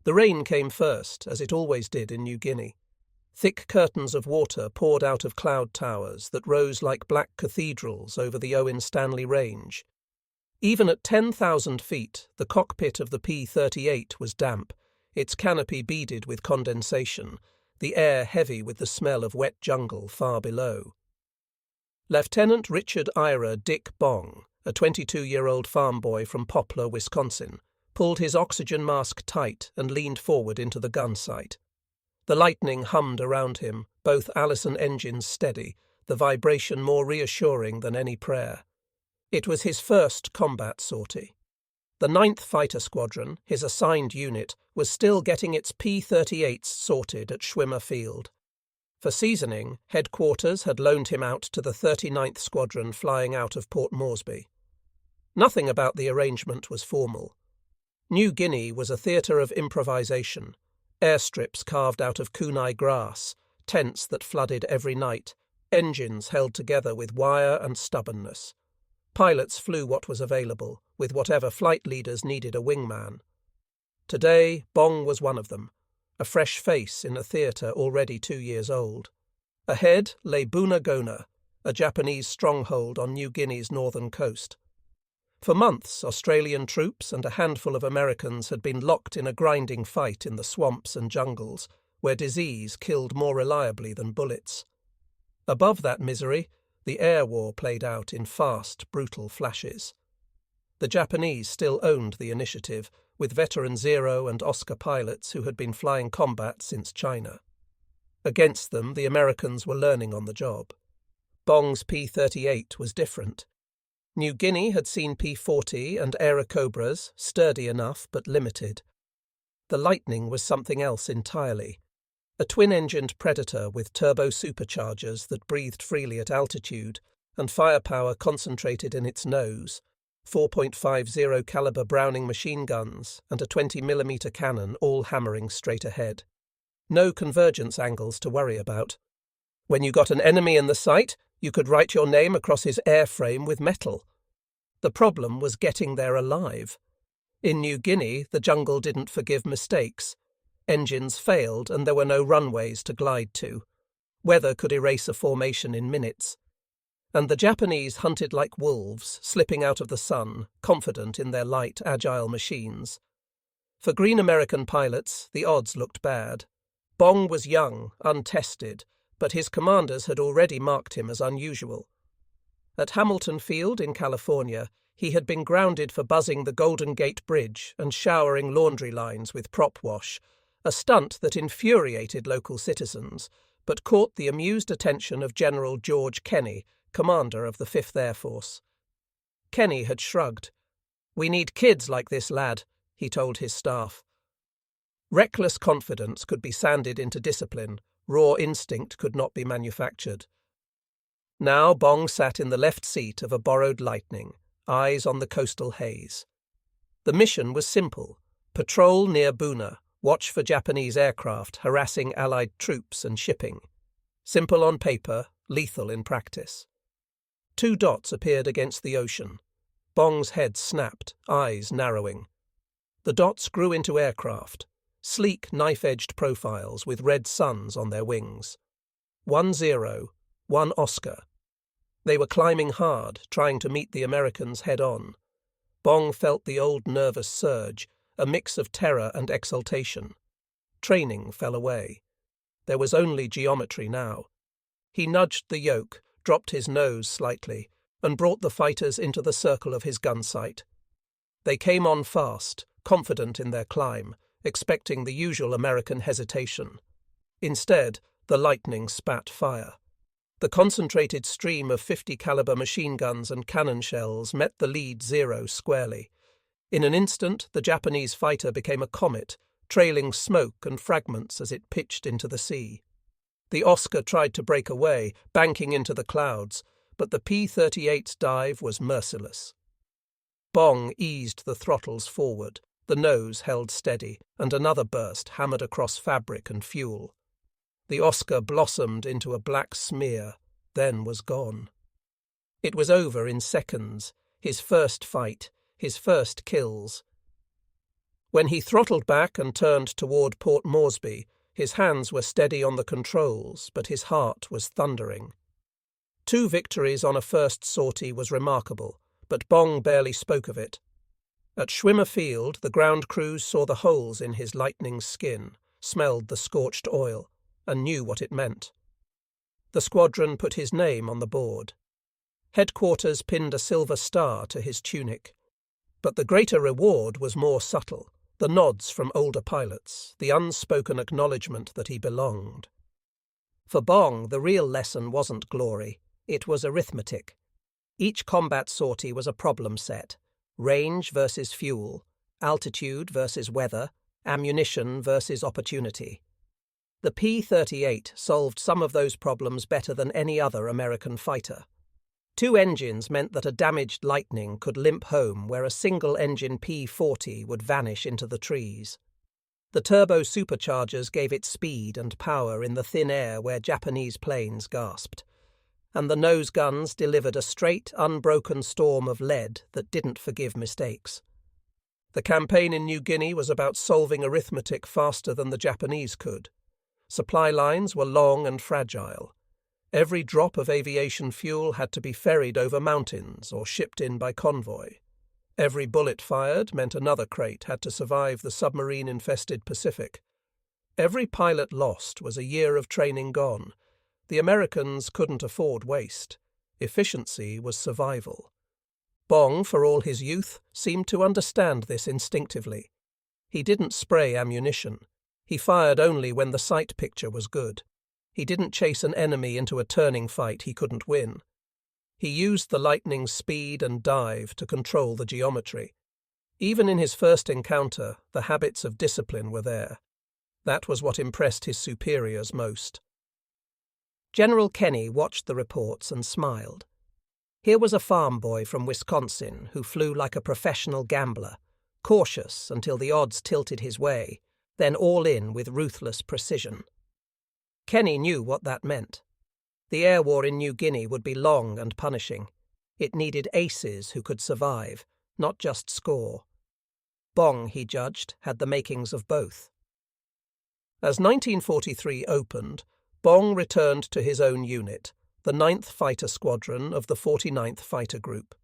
The rain came first, as it always did in New Guinea. Thick curtains of water poured out of cloud towers that rose like black cathedrals over the Owen Stanley Range. Even at 10,000 feet, the cockpit of the P-38 was damp, its canopy beaded with condensation, the air heavy with the smell of wet jungle far below. Lieutenant Richard Ira Bong, a 22-year-old farm boy from Poplar, Wisconsin, pulled his oxygen mask tight and leaned forward into the gun sight. The lightning hummed around him, both Allison engines steady, the vibration more reassuring than any prayer. It was his first combat sortie. The 9th Fighter Squadron, his assigned unit, was still getting its P-38s sorted at Schwimmer Field. For seasoning, headquarters had loaned him out to the 39th Squadron flying out of Port Moresby. Nothing about the arrangement was formal. New Guinea was a theatre of improvisation, airstrips carved out of kunai grass, tents that flooded every night, engines held together with wire and stubbornness. Pilots flew what was available, with whatever flight leaders needed a wingman. Today, Bong was one of them, a fresh face in a theatre already 2 years old. Ahead lay Buna, a Japanese stronghold on New Guinea's northern coast. For months, Australian troops and a handful of Americans had been locked in a grinding fight in the swamps and jungles, where disease killed more reliably than bullets. Above that misery, the air war played out in fast, brutal flashes. The Japanese still owned the initiative, with veteran Zero and Oscar pilots who had been flying combat since China. Against them, the Americans were learning on the job. Bong's P-38 was different. New Guinea had seen P-40 and Airacobras, sturdy enough but limited. The Lightning was something else entirely. A twin-engined Predator with turbo-superchargers that breathed freely at altitude and firepower concentrated in its nose, 4.50 caliber Browning machine guns and a 20mm cannon all hammering straight ahead. No convergence angles to worry about. When you got an enemy in the sight, you could write your name across his airframe with metal. The problem was getting there alive. In New Guinea, the jungle didn't forgive mistakes. Engines failed and there were no runways to glide to. Weather could erase a formation in minutes. And the Japanese hunted like wolves, slipping out of the sun, confident in their light, agile machines. For green American pilots, the odds looked bad. Bong was young, untested, but his commanders had already marked him as unusual. At Hamilton Field in California, he had been grounded for buzzing the Golden Gate Bridge and showering laundry lines with prop wash, a stunt that infuriated local citizens, but caught the amused attention of General George Kenny, commander of the 5th Air Force. Kenny had shrugged. "We need kids like this lad," he told his staff. Reckless confidence could be sanded into discipline, raw instinct could not be manufactured. Now Bong sat in the left seat of a borrowed Lightning, eyes on the coastal haze. The mission was simple: patrol near Buna, watch for Japanese aircraft harassing Allied troops and shipping. Simple on paper, lethal in practice. 2 dots appeared against the ocean. Bong's head snapped, eyes narrowing. The dots grew into aircraft, sleek knife-edged profiles with red suns on their wings. 1 Zero, 1 Oscar. They were climbing hard, trying to meet the Americans head-on. Bong felt the old nervous surge, a mix of terror and exultation. Training fell away. There was only geometry now. He nudged the yoke, dropped his nose slightly, and brought the fighters into the circle of his gun sight. They came on fast, confident in their climb, expecting the usual American hesitation. Instead, the Lightning spat fire. The concentrated stream of 50 caliber machine guns and cannon shells met the lead Zero squarely. In an instant, the Japanese fighter became a comet, trailing smoke and fragments as it pitched into the sea. The Oscar tried to break away, banking into the clouds, but the P-38's dive was merciless. Bong eased the throttles forward, the nose held steady, and another burst hammered across fabric and fuel. The Oscar blossomed into a black smear, then was gone. It was over in seconds, his first fight, his first kills. When he throttled back and turned toward Port Moresby, his hands were steady on the controls, but his heart was thundering. 2 victories on a first sortie was remarkable, but Bong barely spoke of it. At Schwimmer Field, the ground crews saw the holes in his lightning's skin, smelled the scorched oil, and knew what it meant. The squadron put his name on the board. Headquarters pinned a silver star to his tunic. But the greater reward was more subtle, the nods from older pilots, the unspoken acknowledgement that he belonged. For Bong, the real lesson wasn't glory, it was arithmetic. Each combat sortie was a problem set: range versus fuel, altitude versus weather, ammunition versus opportunity. The P-38 solved some of those problems better than any other American fighter. 2 engines meant that a damaged Lightning could limp home where a single-engine P-40 would vanish into the trees. The turbo superchargers gave it speed and power in the thin air where Japanese planes gasped. And the nose guns delivered a straight, unbroken storm of lead that didn't forgive mistakes. The campaign in New Guinea was about solving arithmetic faster than the Japanese could. Supply lines were long and fragile. Every drop of aviation fuel had to be ferried over mountains or shipped in by convoy. Every bullet fired meant another crate had to survive the submarine-infested Pacific. Every pilot lost was a year of training gone. The Americans couldn't afford waste. Efficiency was survival. Bong, for all his youth, seemed to understand this instinctively. He didn't spray ammunition. He fired only when the sight picture was good. He didn't chase an enemy into a turning fight he couldn't win. He used the Lightning's speed and dive to control the geometry. Even in his first encounter, the habits of discipline were there. That was what impressed his superiors most. General Kenny watched the reports and smiled. Here was a farm boy from Wisconsin who flew like a professional gambler, cautious until the odds tilted his way, then all in with ruthless precision. Kenny knew what that meant. The air war in New Guinea would be long and punishing. It needed aces who could survive, not just score. Bong, he judged, had the makings of both. As 1943 opened, Bong returned to his own unit, the 9th Fighter Squadron of the 49th Fighter Group.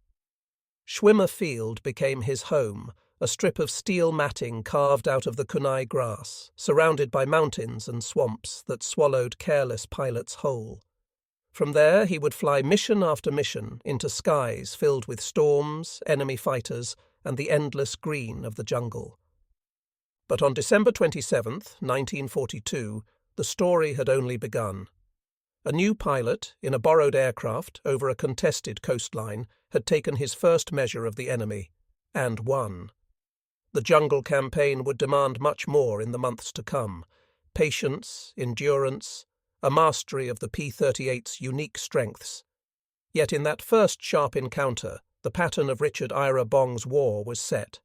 Schwimmer Field became his home, a strip of steel matting carved out of the kunai grass, surrounded by mountains and swamps that swallowed careless pilots whole. From there he would fly mission after mission into skies filled with storms, enemy fighters, and the endless green of the jungle. But on December 27, 1942, the story had only begun. A new pilot, in a borrowed aircraft over a contested coastline, had taken his first measure of the enemy, and won. The jungle campaign would demand much more in the months to come: patience, endurance, a mastery of the P-38's unique strengths. Yet in that first sharp encounter, the pattern of Richard Ira Bong's war was set.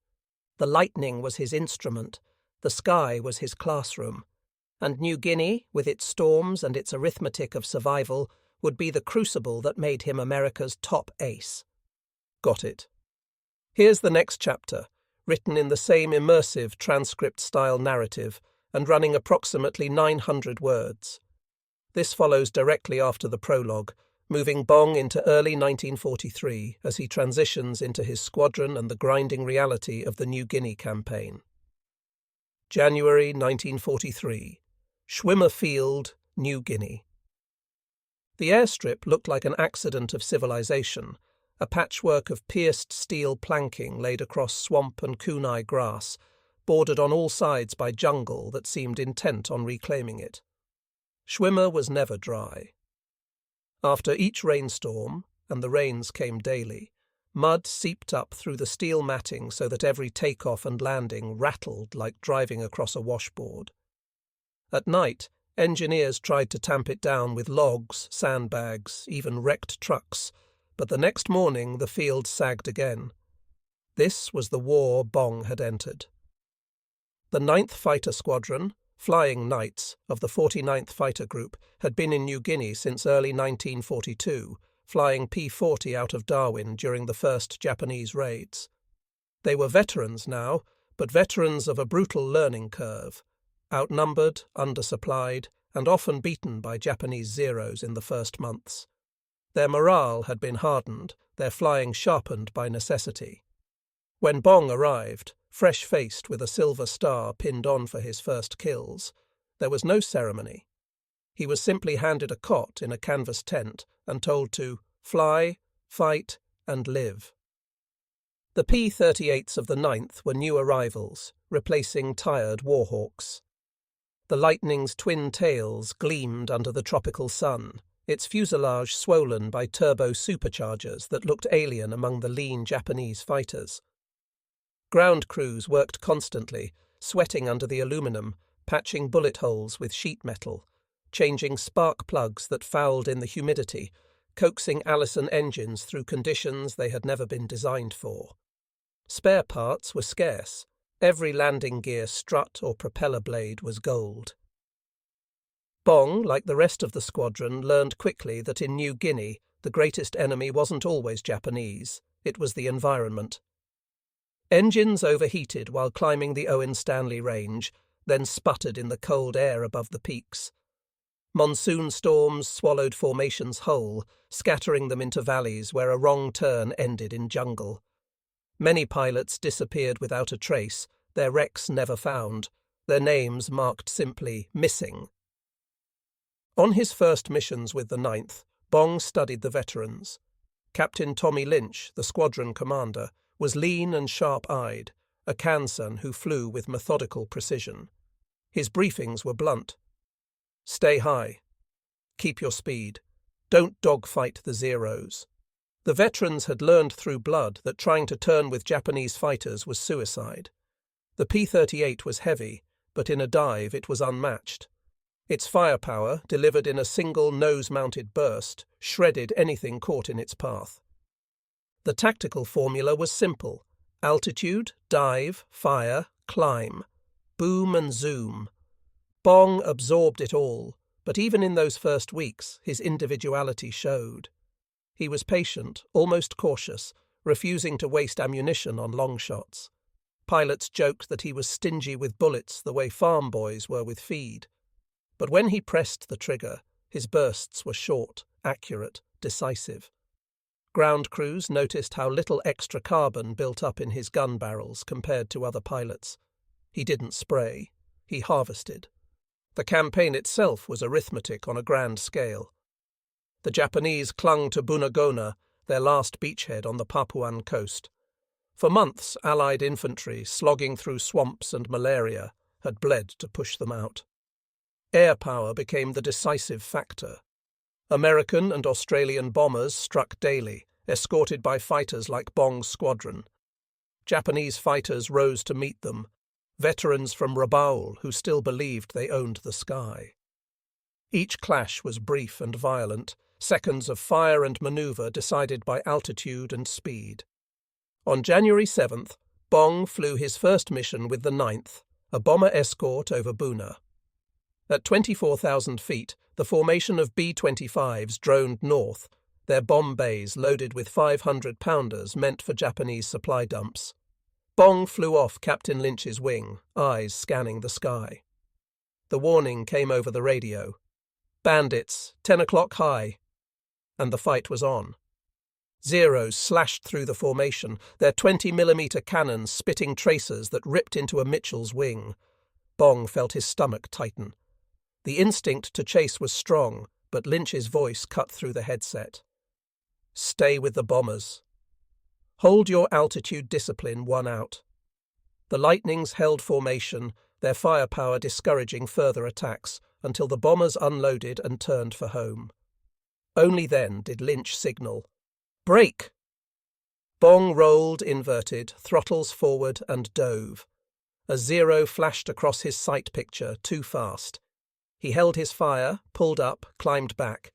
The Lightning was his instrument, the sky was his classroom, and New Guinea, with its storms and its arithmetic of survival, would be the crucible that made him America's top ace. Got it. Here's the next chapter, written in the same immersive transcript-style narrative and running approximately 900 words. This follows directly after the prologue, moving Bong into early 1943 as he transitions into his squadron and the grinding reality of the New Guinea campaign. January 1943. Schwimmer Field, New Guinea. The airstrip looked like an accident of civilization, a patchwork of pierced steel planking laid across swamp and kunai grass, bordered on all sides by jungle that seemed intent on reclaiming it. Schwimmer was never dry. After each rainstorm, and the rains came daily, mud seeped up through the steel matting so that every takeoff and landing rattled like driving across a washboard. At night, engineers tried to tamp it down with logs, sandbags, even wrecked trucks, but the next morning the field sagged again. This was the war Bong had entered. The 9th Fighter Squadron, Flying Knights, of the 49th Fighter Group, had been in New Guinea since early 1942, flying P-40 out of Darwin during the first Japanese raids. They were veterans now, but veterans of a brutal learning curve, outnumbered, undersupplied, and often beaten by Japanese Zeros in the first months. Their morale had been hardened, their flying sharpened by necessity. When Bong arrived, fresh-faced with a silver star pinned on for his first kills, there was no ceremony. He was simply handed a cot in a canvas tent and told to fly, fight, and live. The P-38s of the 9th were new arrivals, replacing tired warhawks. The Lightning's twin tails gleamed under the tropical sun, its fuselage swollen by turbo superchargers that looked alien among the lean Japanese fighters. Ground crews worked constantly, sweating under the aluminum, patching bullet holes with sheet metal, changing spark plugs that fouled in the humidity, coaxing Allison engines through conditions they had never been designed for. Spare parts were scarce. Every landing gear strut or propeller blade was gold. Bong, like the rest of the squadron, learned quickly that in New Guinea the greatest enemy wasn't always Japanese, it was the environment. Engines overheated while climbing the Owen Stanley Range, then sputtered in the cold air above the peaks. Monsoon storms swallowed formations whole, scattering them into valleys where a wrong turn ended in jungle. Many pilots disappeared without a trace, their wrecks never found, their names marked simply missing. On his first missions with the 9th, Bong studied the veterans. Captain Tommy Lynch, the squadron commander, was lean and sharp-eyed, a Kansan who flew with methodical precision. His briefings were blunt. Stay high. Keep your speed. Don't dogfight the Zeros. The veterans had learned through blood that trying to turn with Japanese fighters was suicide. The P-38 was heavy, but in a dive it was unmatched. Its firepower, delivered in a single nose-mounted burst, shredded anything caught in its path. The tactical formula was simple: altitude, dive, fire, climb, boom and zoom. Bong absorbed it all, but even in those first weeks his individuality showed. He was patient, almost cautious, refusing to waste ammunition on long shots. Pilots joked that he was stingy with bullets the way farm boys were with feed. But when he pressed the trigger, his bursts were short, accurate, decisive. Ground crews noticed how little extra carbon built up in his gun barrels compared to other pilots. He didn't spray, he harvested. The campaign itself was arithmetic on a grand scale. The Japanese clung to Buna, their last beachhead on the Papuan coast. For months, Allied infantry, slogging through swamps and malaria, had bled to push them out. Air power became the decisive factor. American and Australian bombers struck daily, escorted by fighters like Bong's squadron. Japanese fighters rose to meet them, veterans from Rabaul who still believed they owned the sky. Each clash was brief and violent, seconds of fire and manoeuvre decided by altitude and speed. On January 7th, Bong flew his first mission with the 9th, a bomber escort over Buna. At 24,000 feet, the formation of B-25s droned north, their bomb bays loaded with 500-pounders meant for Japanese supply dumps. Bong flew off Captain Lynch's wing, eyes scanning the sky. The warning came over the radio. Bandits, 10 o'clock high. And the fight was on. Zeros slashed through the formation, their 20mm cannons spitting tracers that ripped into a Mitchell's wing. Bong felt his stomach tighten. The instinct to chase was strong, but Lynch's voice cut through the headset. Stay with the bombers. Hold your altitude discipline one out. The Lightnings held formation, their firepower discouraging further attacks, until the bombers unloaded and turned for home. Only then did Lynch signal, "Break!" Bong rolled inverted, throttles forward, and dove. A Zero flashed across his sight picture too fast. He held his fire, pulled up, climbed back.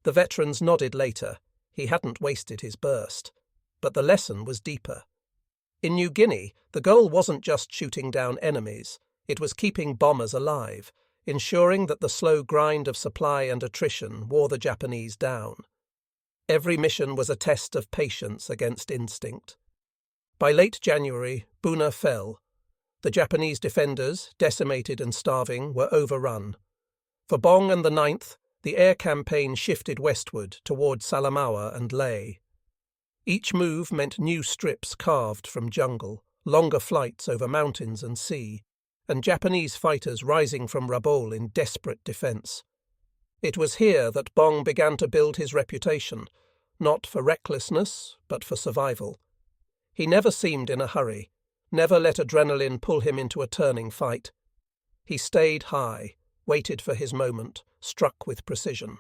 The veterans nodded later. He hadn't wasted his burst. But the lesson was deeper. In New Guinea, the goal wasn't just shooting down enemies. It was keeping bombers alive, ensuring that the slow grind of supply and attrition wore the Japanese down. Every mission was a test of patience against instinct. By late January, Buna fell. The Japanese defenders, decimated and starving, were overrun. For Bong and the 9th, the air campaign shifted westward toward Salamaua and Leyte. Each move meant new strips carved from jungle, longer flights over mountains and sea, and Japanese fighters rising from Rabaul in desperate defence. It was here that Bong began to build his reputation, not for recklessness, but for survival. He never seemed in a hurry, never let adrenaline pull him into a turning fight. He stayed high, waited for his moment, struck with precision.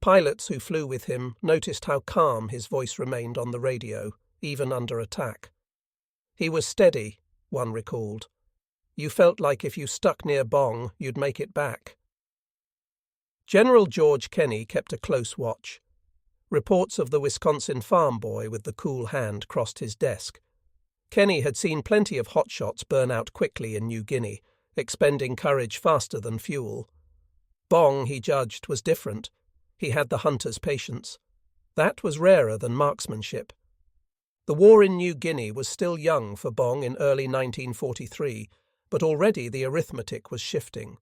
Pilots who flew with him noticed how calm his voice remained on the radio, even under attack. He was steady, one recalled. You felt like if you stuck near Bong, you'd make it back. General George Kenney kept a close watch. Reports of the Wisconsin farm boy with the cool hand crossed his desk. Kenney had seen plenty of hotshots burn out quickly in New Guinea, expending courage faster than fuel. Bong, he judged, was different. He had the hunter's patience. That was rarer than marksmanship. The war in New Guinea was still young for Bong in early 1943, but already the arithmetic was shifting.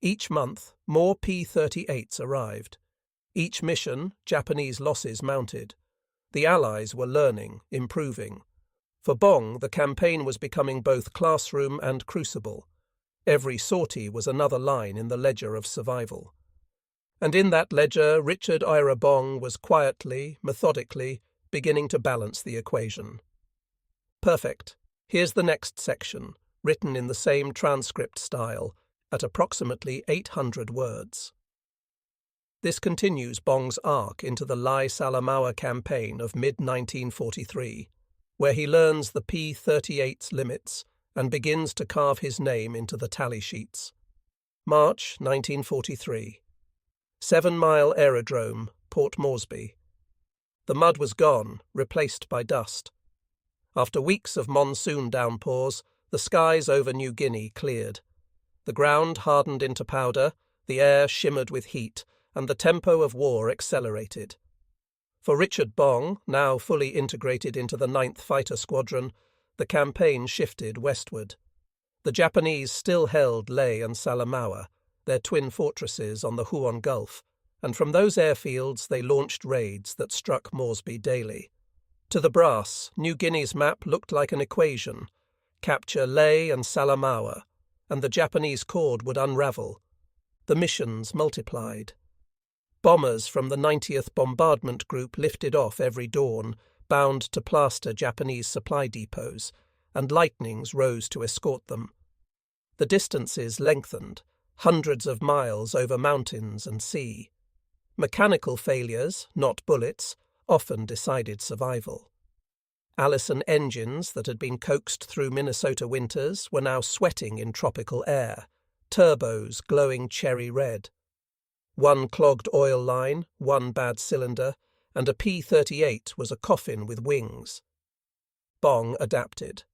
Each month, more P-38s arrived. Each mission, Japanese losses mounted. The Allies were learning, improving. For Bong, the campaign was becoming both classroom and crucible. Every sortie was another line in the ledger of survival. And in that ledger, Richard Ira Bong was quietly, methodically, beginning to balance the equation. Perfect. Here's the next section, written in the same transcript style, at approximately 800 words. This continues Bong's arc into the Leyte Salamaua campaign of mid-1943, where he learns the P-38's limits and begins to carve his name into the tally sheets. March 1943. 7 Mile Aerodrome, Port Moresby. The mud was gone, replaced by dust. After weeks of monsoon downpours, the skies over New Guinea cleared. The ground hardened into powder, the air shimmered with heat, and the tempo of war accelerated. For Richard Bong, now fully integrated into the 9th Fighter Squadron, the campaign shifted westward. The Japanese still held Leyte and Salamaua, their twin fortresses on the Huon Gulf, and from those airfields they launched raids that struck Moresby daily. To the brass, New Guinea's map looked like an equation. Capture Leyte and Salamaua, and the Japanese cord would unravel. The missions multiplied. Bombers from the 90th Bombardment Group lifted off every dawn, bound to plaster Japanese supply depots, and lightnings rose to escort them. The distances lengthened, hundreds of miles over mountains and sea. Mechanical failures, not bullets, often decided survival. Allison engines that had been coaxed through Minnesota winters were now sweating in tropical air, turbos glowing cherry red. One clogged oil line, one bad cylinder, and a P-38 was a coffin with wings. Bong adapted.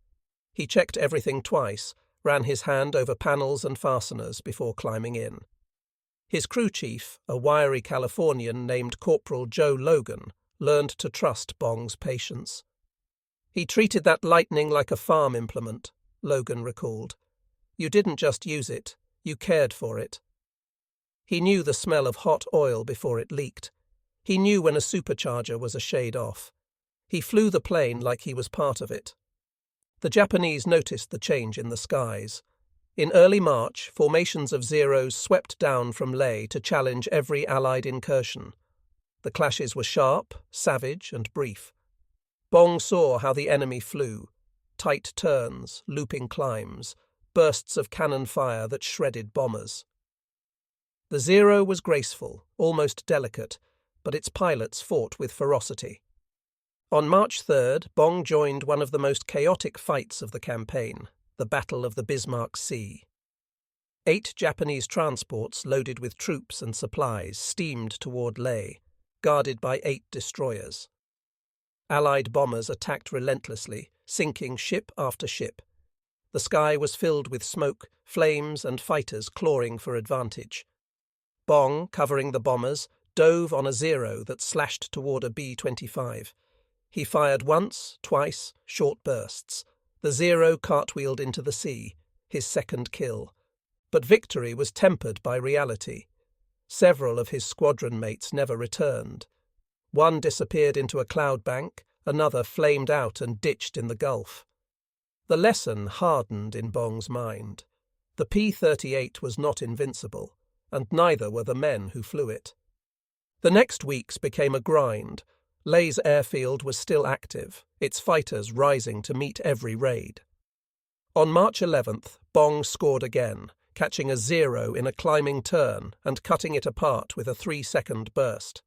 He checked everything twice, ran his hand over panels and fasteners before climbing in. His crew chief, a wiry Californian named Corporal Joe Logan, learned to trust Bong's patience. He treated that lightning like a farm implement, Logan recalled. You didn't just use it, you cared for it. He knew the smell of hot oil before it leaked. He knew when a supercharger was a shade off. He flew the plane like he was part of it. The Japanese noticed the change in the skies. In early March, formations of Zeros swept down from Leyte to challenge every Allied incursion. The clashes were sharp, savage, and brief. Bong saw how the enemy flew. Tight turns, looping climbs, bursts of cannon fire that shredded bombers. The Zero was graceful, almost delicate, but its pilots fought with ferocity. On March 3rd, Bong joined one of the most chaotic fights of the campaign, the Battle of the Bismarck Sea. 8 Japanese transports loaded with troops and supplies steamed toward Leyte, guarded by 8 destroyers. Allied bombers attacked relentlessly, sinking ship after ship. The sky was filled with smoke, flames, and fighters clawing for advantage. Bong, covering the bombers, dove on a Zero that slashed toward a B-25. He fired once, twice, short bursts. The Zero cartwheeled into the sea, his second kill. But victory was tempered by reality. Several of his squadron mates never returned. One disappeared into a cloud bank, another flamed out and ditched in the Gulf. The lesson hardened in Bong's mind. The P-38 was not invincible, and neither were the men who flew it. The next weeks became a grind. Leyte's airfield was still active, its fighters rising to meet every raid. On March 11th, Bong scored again, catching a Zero in a climbing turn and cutting it apart with a 3-second burst.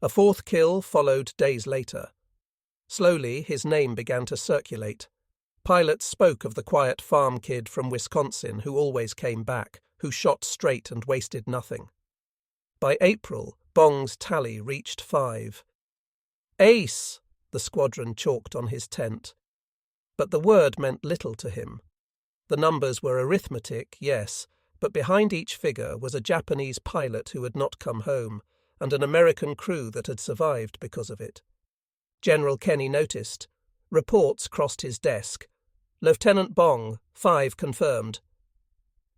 A fourth kill followed days later. Slowly, his name began to circulate. Pilots spoke of the quiet farm kid from Wisconsin who always came back, who shot straight and wasted nothing. By April, Bong's tally reached 5. "Ace!" the squadron chalked on his tent. But the word meant little to him. The numbers were arithmetic, yes, but behind each figure was a Japanese pilot who had not come home, and an American crew that had survived because of it. General Kenny noticed. Reports crossed his desk. "Lieutenant Bong, 5 confirmed."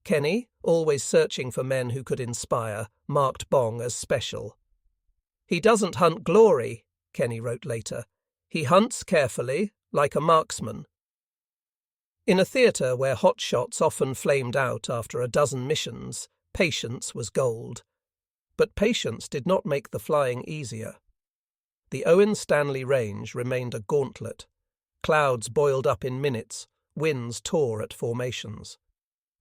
Kenny, always searching for men who could inspire, marked Bong as special. "He doesn't hunt glory," Kenny wrote later. "He hunts carefully, like a marksman." In a theatre where hotshots often flamed out after a dozen missions, patience was gold. But patience did not make the flying easier. The Owen Stanley Range remained a gauntlet. Clouds boiled up in minutes, winds tore at formations.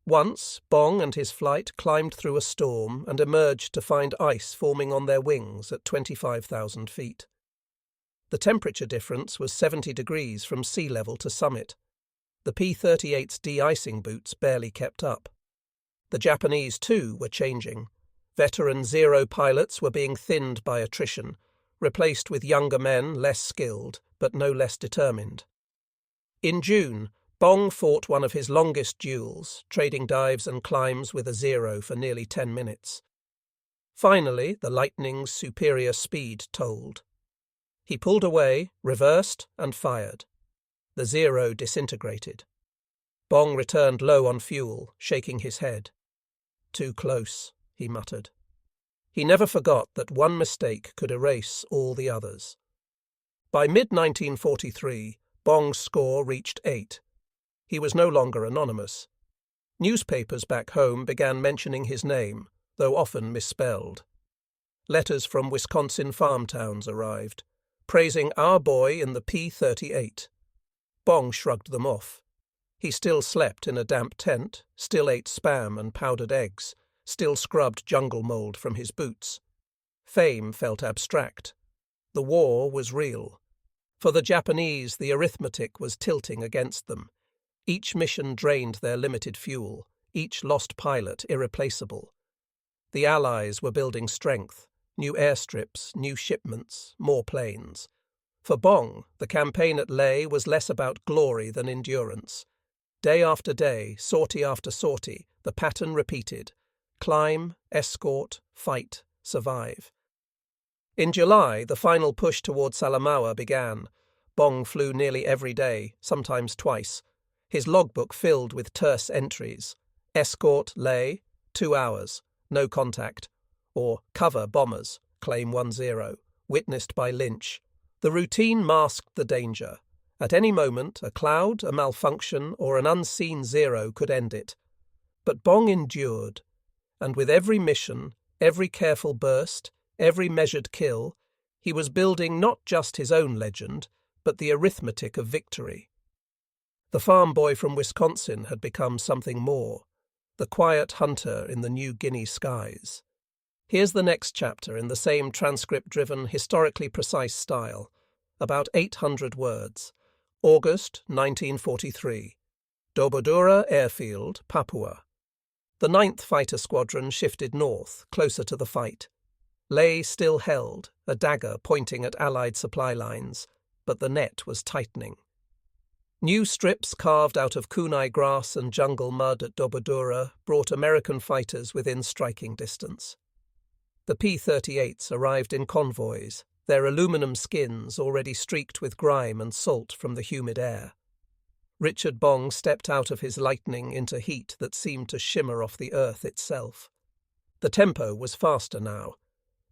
Once, Bong and his flight climbed through a storm and emerged to find ice forming on their wings at 25,000 feet. The temperature difference was 70 degrees from sea level to summit. The P-38's de-icing boots barely kept up. The Japanese, too, were changing. Veteran Zero pilots were being thinned by attrition, replaced with younger men less skilled, but no less determined. In June, Bong fought one of his longest duels, trading dives and climbs with a Zero for nearly 10 minutes. Finally, the Lightning's superior speed told. He pulled away, reversed, and fired. The Zero disintegrated. Bong returned low on fuel, shaking his head. "Too close," he muttered. He never forgot that one mistake could erase all the others. By mid-1943, Bong's score reached 8. He was no longer anonymous. Newspapers back home began mentioning his name, though often misspelled. Letters from Wisconsin farm towns arrived, praising our boy in the P-38. Bong shrugged them off. He still slept in a damp tent, still ate Spam and powdered eggs, still scrubbed jungle mold from his boots. Fame felt abstract. The war was real. For the Japanese, the arithmetic was tilting against them. Each mission drained their limited fuel, each lost pilot irreplaceable. The Allies were building strength, new airstrips, new shipments, more planes. For Bong, the campaign at Leyte was less about glory than endurance. Day after day, sortie after sortie, the pattern repeated. Climb, escort, fight, survive. In July, the final push toward Salamaua began. Bong flew nearly every day, sometimes twice. His logbook filled with terse entries. Escort, Leyte, 2 hours, no contact. Or cover bombers, claim 10, witnessed by Lynch. The routine masked the danger. At any moment, a cloud, a malfunction, or an unseen Zero could end it. But Bong endured, and with every mission, every careful burst, every measured kill, he was building not just his own legend, but the arithmetic of victory. The farm boy from Wisconsin had become something more, the quiet hunter in the New Guinea skies. Here's the next chapter in the same transcript-driven, historically precise style, about 800 words. August 1943. Dobodura Airfield, Papua. The 9th Fighter Squadron shifted north, closer to the fight. Leyte still held, a dagger pointing at Allied supply lines, but the net was tightening. New strips carved out of kunai grass and jungle mud at Dobodura brought American fighters within striking distance. The P-38s arrived in convoys, their aluminum skins already streaked with grime and salt from the humid air. Richard Bong stepped out of his lightning into heat that seemed to shimmer off the earth itself. The tempo was faster now.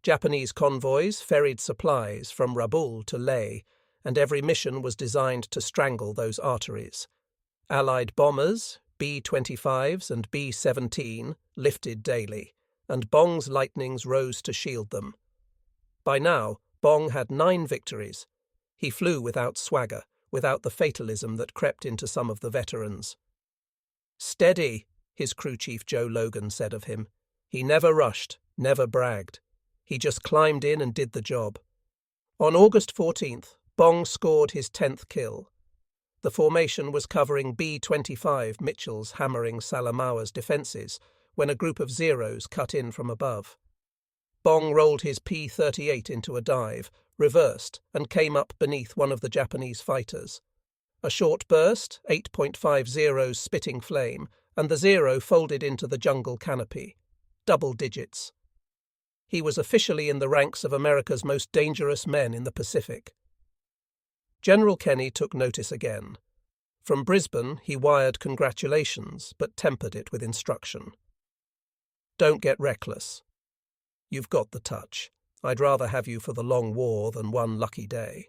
Japanese convoys ferried supplies from Rabaul to Leyte, and every mission was designed to strangle those arteries. Allied bombers, B-25s and B-17, lifted daily, and Bong's lightnings rose to shield them. By now, Bong had 9 victories. He flew without swagger, without the fatalism that crept into some of the veterans. "Steady," his crew chief Joe Logan said of him. He never rushed, never bragged. He just climbed in and did the job. On August 14th, Bong scored his 10th kill. The formation was covering B-25 Mitchell's hammering Salamawa's defences when a group of Zeros cut in from above. Bong rolled his P-38 into a dive, reversed, and came up beneath one of the Japanese fighters. A short burst, 8.5 Zeros spitting flame, and the Zero folded into the jungle canopy. Double digits. He was officially in the ranks of America's most dangerous men in the Pacific. General Kenny took notice again. From Brisbane, he wired congratulations, but tempered it with instruction. "Don't get reckless. You've got the touch. I'd rather have you for the long war than one lucky day."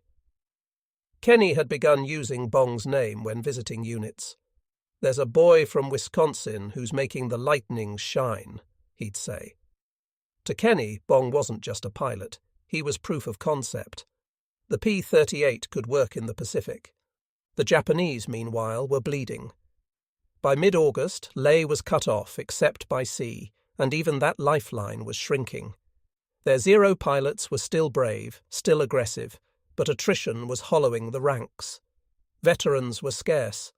Kenny had begun using Bong's name when visiting units. "There's a boy from Wisconsin who's making the lightnings shine," he'd say. To Kenny, Bong wasn't just a pilot. He was proof of concept. The P-38 could work in the Pacific. The Japanese, meanwhile, were bleeding. By mid-August, Leyte was cut off except by sea, and even that lifeline was shrinking. Their Zero pilots were still brave, still aggressive, but attrition was hollowing the ranks. Veterans were scarce.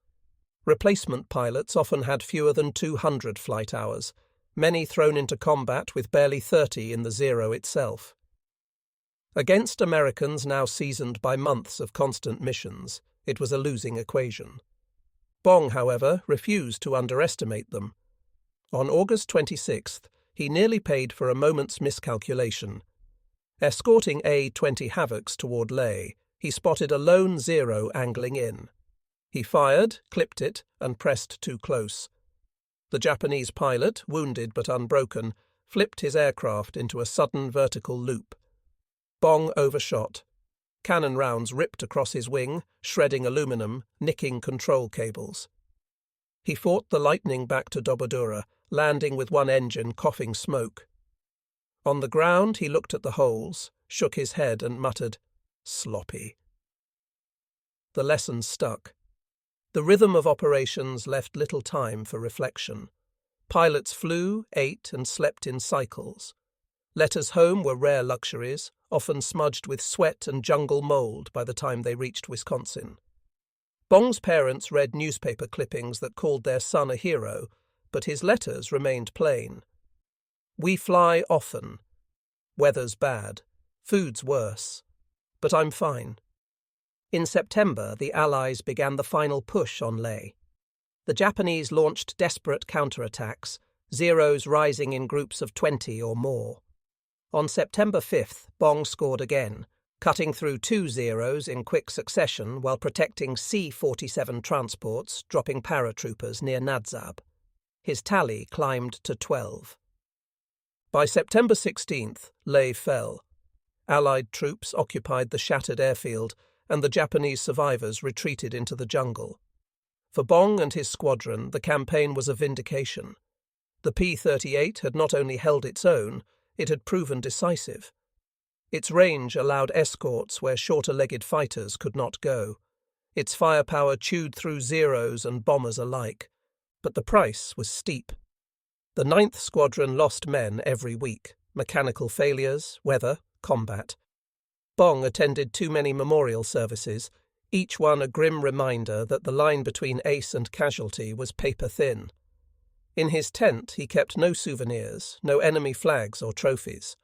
Replacement pilots often had fewer than 200 flight hours, many thrown into combat with barely 30 in the Zero itself. Against Americans now seasoned by months of constant missions, it was a losing equation. Bong, however, refused to underestimate them. On August 26th, he nearly paid for a moment's miscalculation. Escorting A-20 Havocs toward Leyte, he spotted a lone Zero angling in. He fired, clipped it, and pressed too close. The Japanese pilot, wounded but unbroken, flipped his aircraft into a sudden vertical loop. Bong overshot. Cannon rounds ripped across his wing, shredding aluminum, nicking control cables. He fought the Lightning back to Dobodura, landing with one engine coughing smoke. On the ground he looked at the holes, shook his head and muttered, "Sloppy." The lesson stuck. The rhythm of operations left little time for reflection. Pilots flew, ate, and slept in cycles. Letters home were rare luxuries, often smudged with sweat and jungle mold by the time they reached Wisconsin. Bong's parents read newspaper clippings that called their son a hero, but his letters remained plain. "We fly often. Weather's bad. Food's worse. But I'm fine." In September, the Allies began the final push on Leyte. The Japanese launched desperate counterattacks, Zeros rising in groups of 20 or more. On September 5th, Bong scored again, cutting through 2 Zeros in quick succession while protecting C-47 transports, dropping paratroopers near Nadzab. His tally climbed to 12. By September 16th, Leyte fell. Allied troops occupied the shattered airfield, and the Japanese survivors retreated into the jungle. For Bong and his squadron, the campaign was a vindication. The P-38 had not only held its own, it had proven decisive. Its range allowed escorts where shorter-legged fighters could not go. Its firepower chewed through Zeros and bombers alike. But the price was steep. The 9th Squadron lost men every week, mechanical failures, weather, combat. Bong attended too many memorial services, each one a grim reminder that the line between ace and casualty was paper-thin. In his tent he kept no souvenirs, no enemy flags or trophies.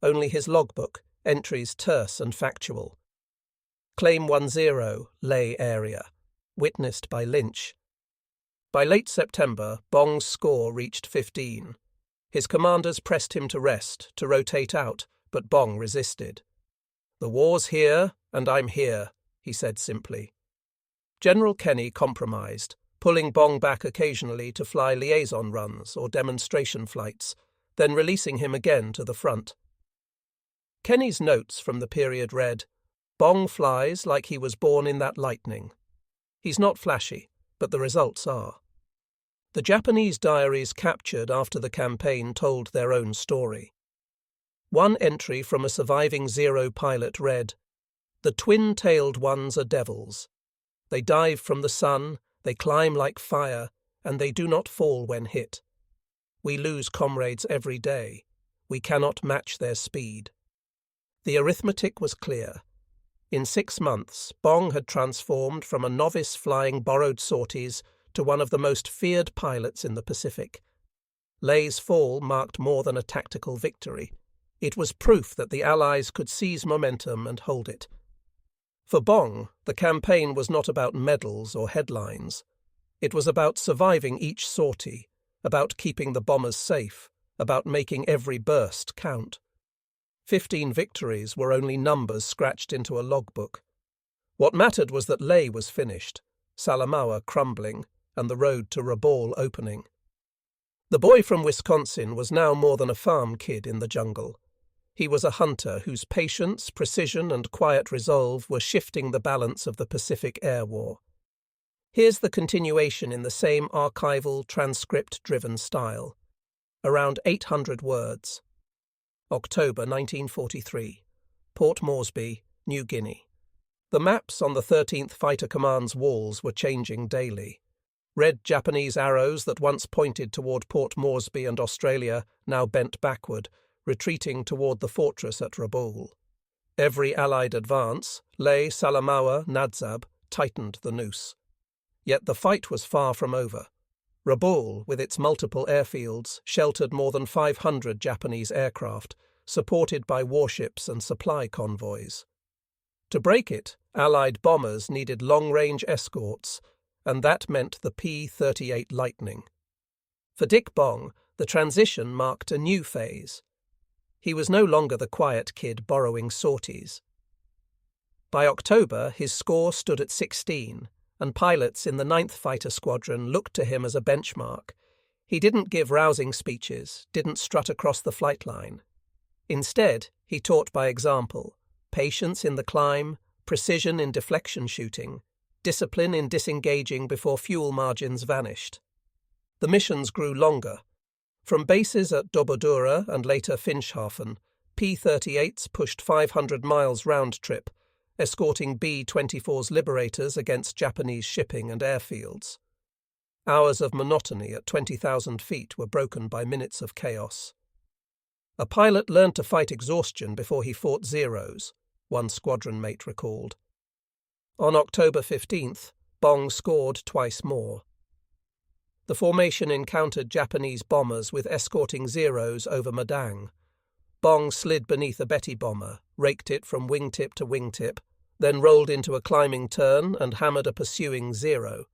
Only his logbook, entries terse and factual. Claim 10, Leyte area. Witnessed by Lynch. By late September, Bong's score reached 15. His commanders pressed him to rest, to rotate out, but Bong resisted. "The war's here, and I'm here," he said simply. General Kenny compromised, pulling Bong back occasionally to fly liaison runs or demonstration flights, then releasing him again to the front. Kenny's notes from the period read, "Bong flies like he was born in that lightning. He's not flashy, but the results are." The Japanese diaries captured after the campaign told their own story. One entry from a surviving Zero pilot read, "The twin-tailed ones are devils. They dive from the sun, they climb like fire, and they do not fall when hit. We lose comrades every day. We cannot match their speed." The arithmetic was clear. In 6 months, Bong had transformed from a novice flying borrowed sorties to one of the most feared pilots in the Pacific. Leyte's fall marked more than a tactical victory. It was proof that the Allies could seize momentum and hold it. For Bong, the campaign was not about medals or headlines. It was about surviving each sortie, about keeping the bombers safe, about making every burst count. 15 victories were only numbers scratched into a logbook. What mattered was that Leyte was finished, Salamaua crumbling, and the road to Rabaul opening. The boy from Wisconsin was now more than a farm kid in the jungle. He was a hunter whose patience, precision, and quiet resolve were shifting the balance of the Pacific Air War. Here's the continuation in the same archival, transcript-driven style. Around 800 words. October 1943. Port Moresby, New Guinea. The maps on the 13th Fighter Command's walls were changing daily. Red Japanese arrows that once pointed toward Port Moresby and Australia now bent backward, retreating toward the fortress at Rabaul. Every Allied advance, Leyte, Salamaua, Nadzab, tightened the noose. Yet the fight was far from over. Rabaul, with its multiple airfields, sheltered more than 500 Japanese aircraft, supported by warships and supply convoys. To break it, Allied bombers needed long-range escorts, and that meant the P-38 Lightning. For Dick Bong, the transition marked a new phase. He was no longer the quiet kid borrowing sorties. By October, his score stood at 16, and pilots in the 9th Fighter Squadron looked to him as a benchmark. He didn't give rousing speeches, didn't strut across the flight line. Instead, he taught by example, patience in the climb, precision in deflection shooting, discipline in disengaging before fuel margins vanished. The missions grew longer. From bases at Dobodura and later Finschhafen, P-38s pushed 500 miles round-trip, escorting B-24's Liberators against Japanese shipping and airfields. Hours of monotony at 20,000 feet were broken by minutes of chaos. A pilot learned to fight exhaustion before he fought Zeros, one squadron mate recalled. On October 15th, Bong scored twice more. The formation encountered Japanese bombers with escorting Zeros over Madang. Bong slid beneath a Betty bomber, raked it from wingtip to wingtip, then rolled into a climbing turn and hammered a pursuing Zero.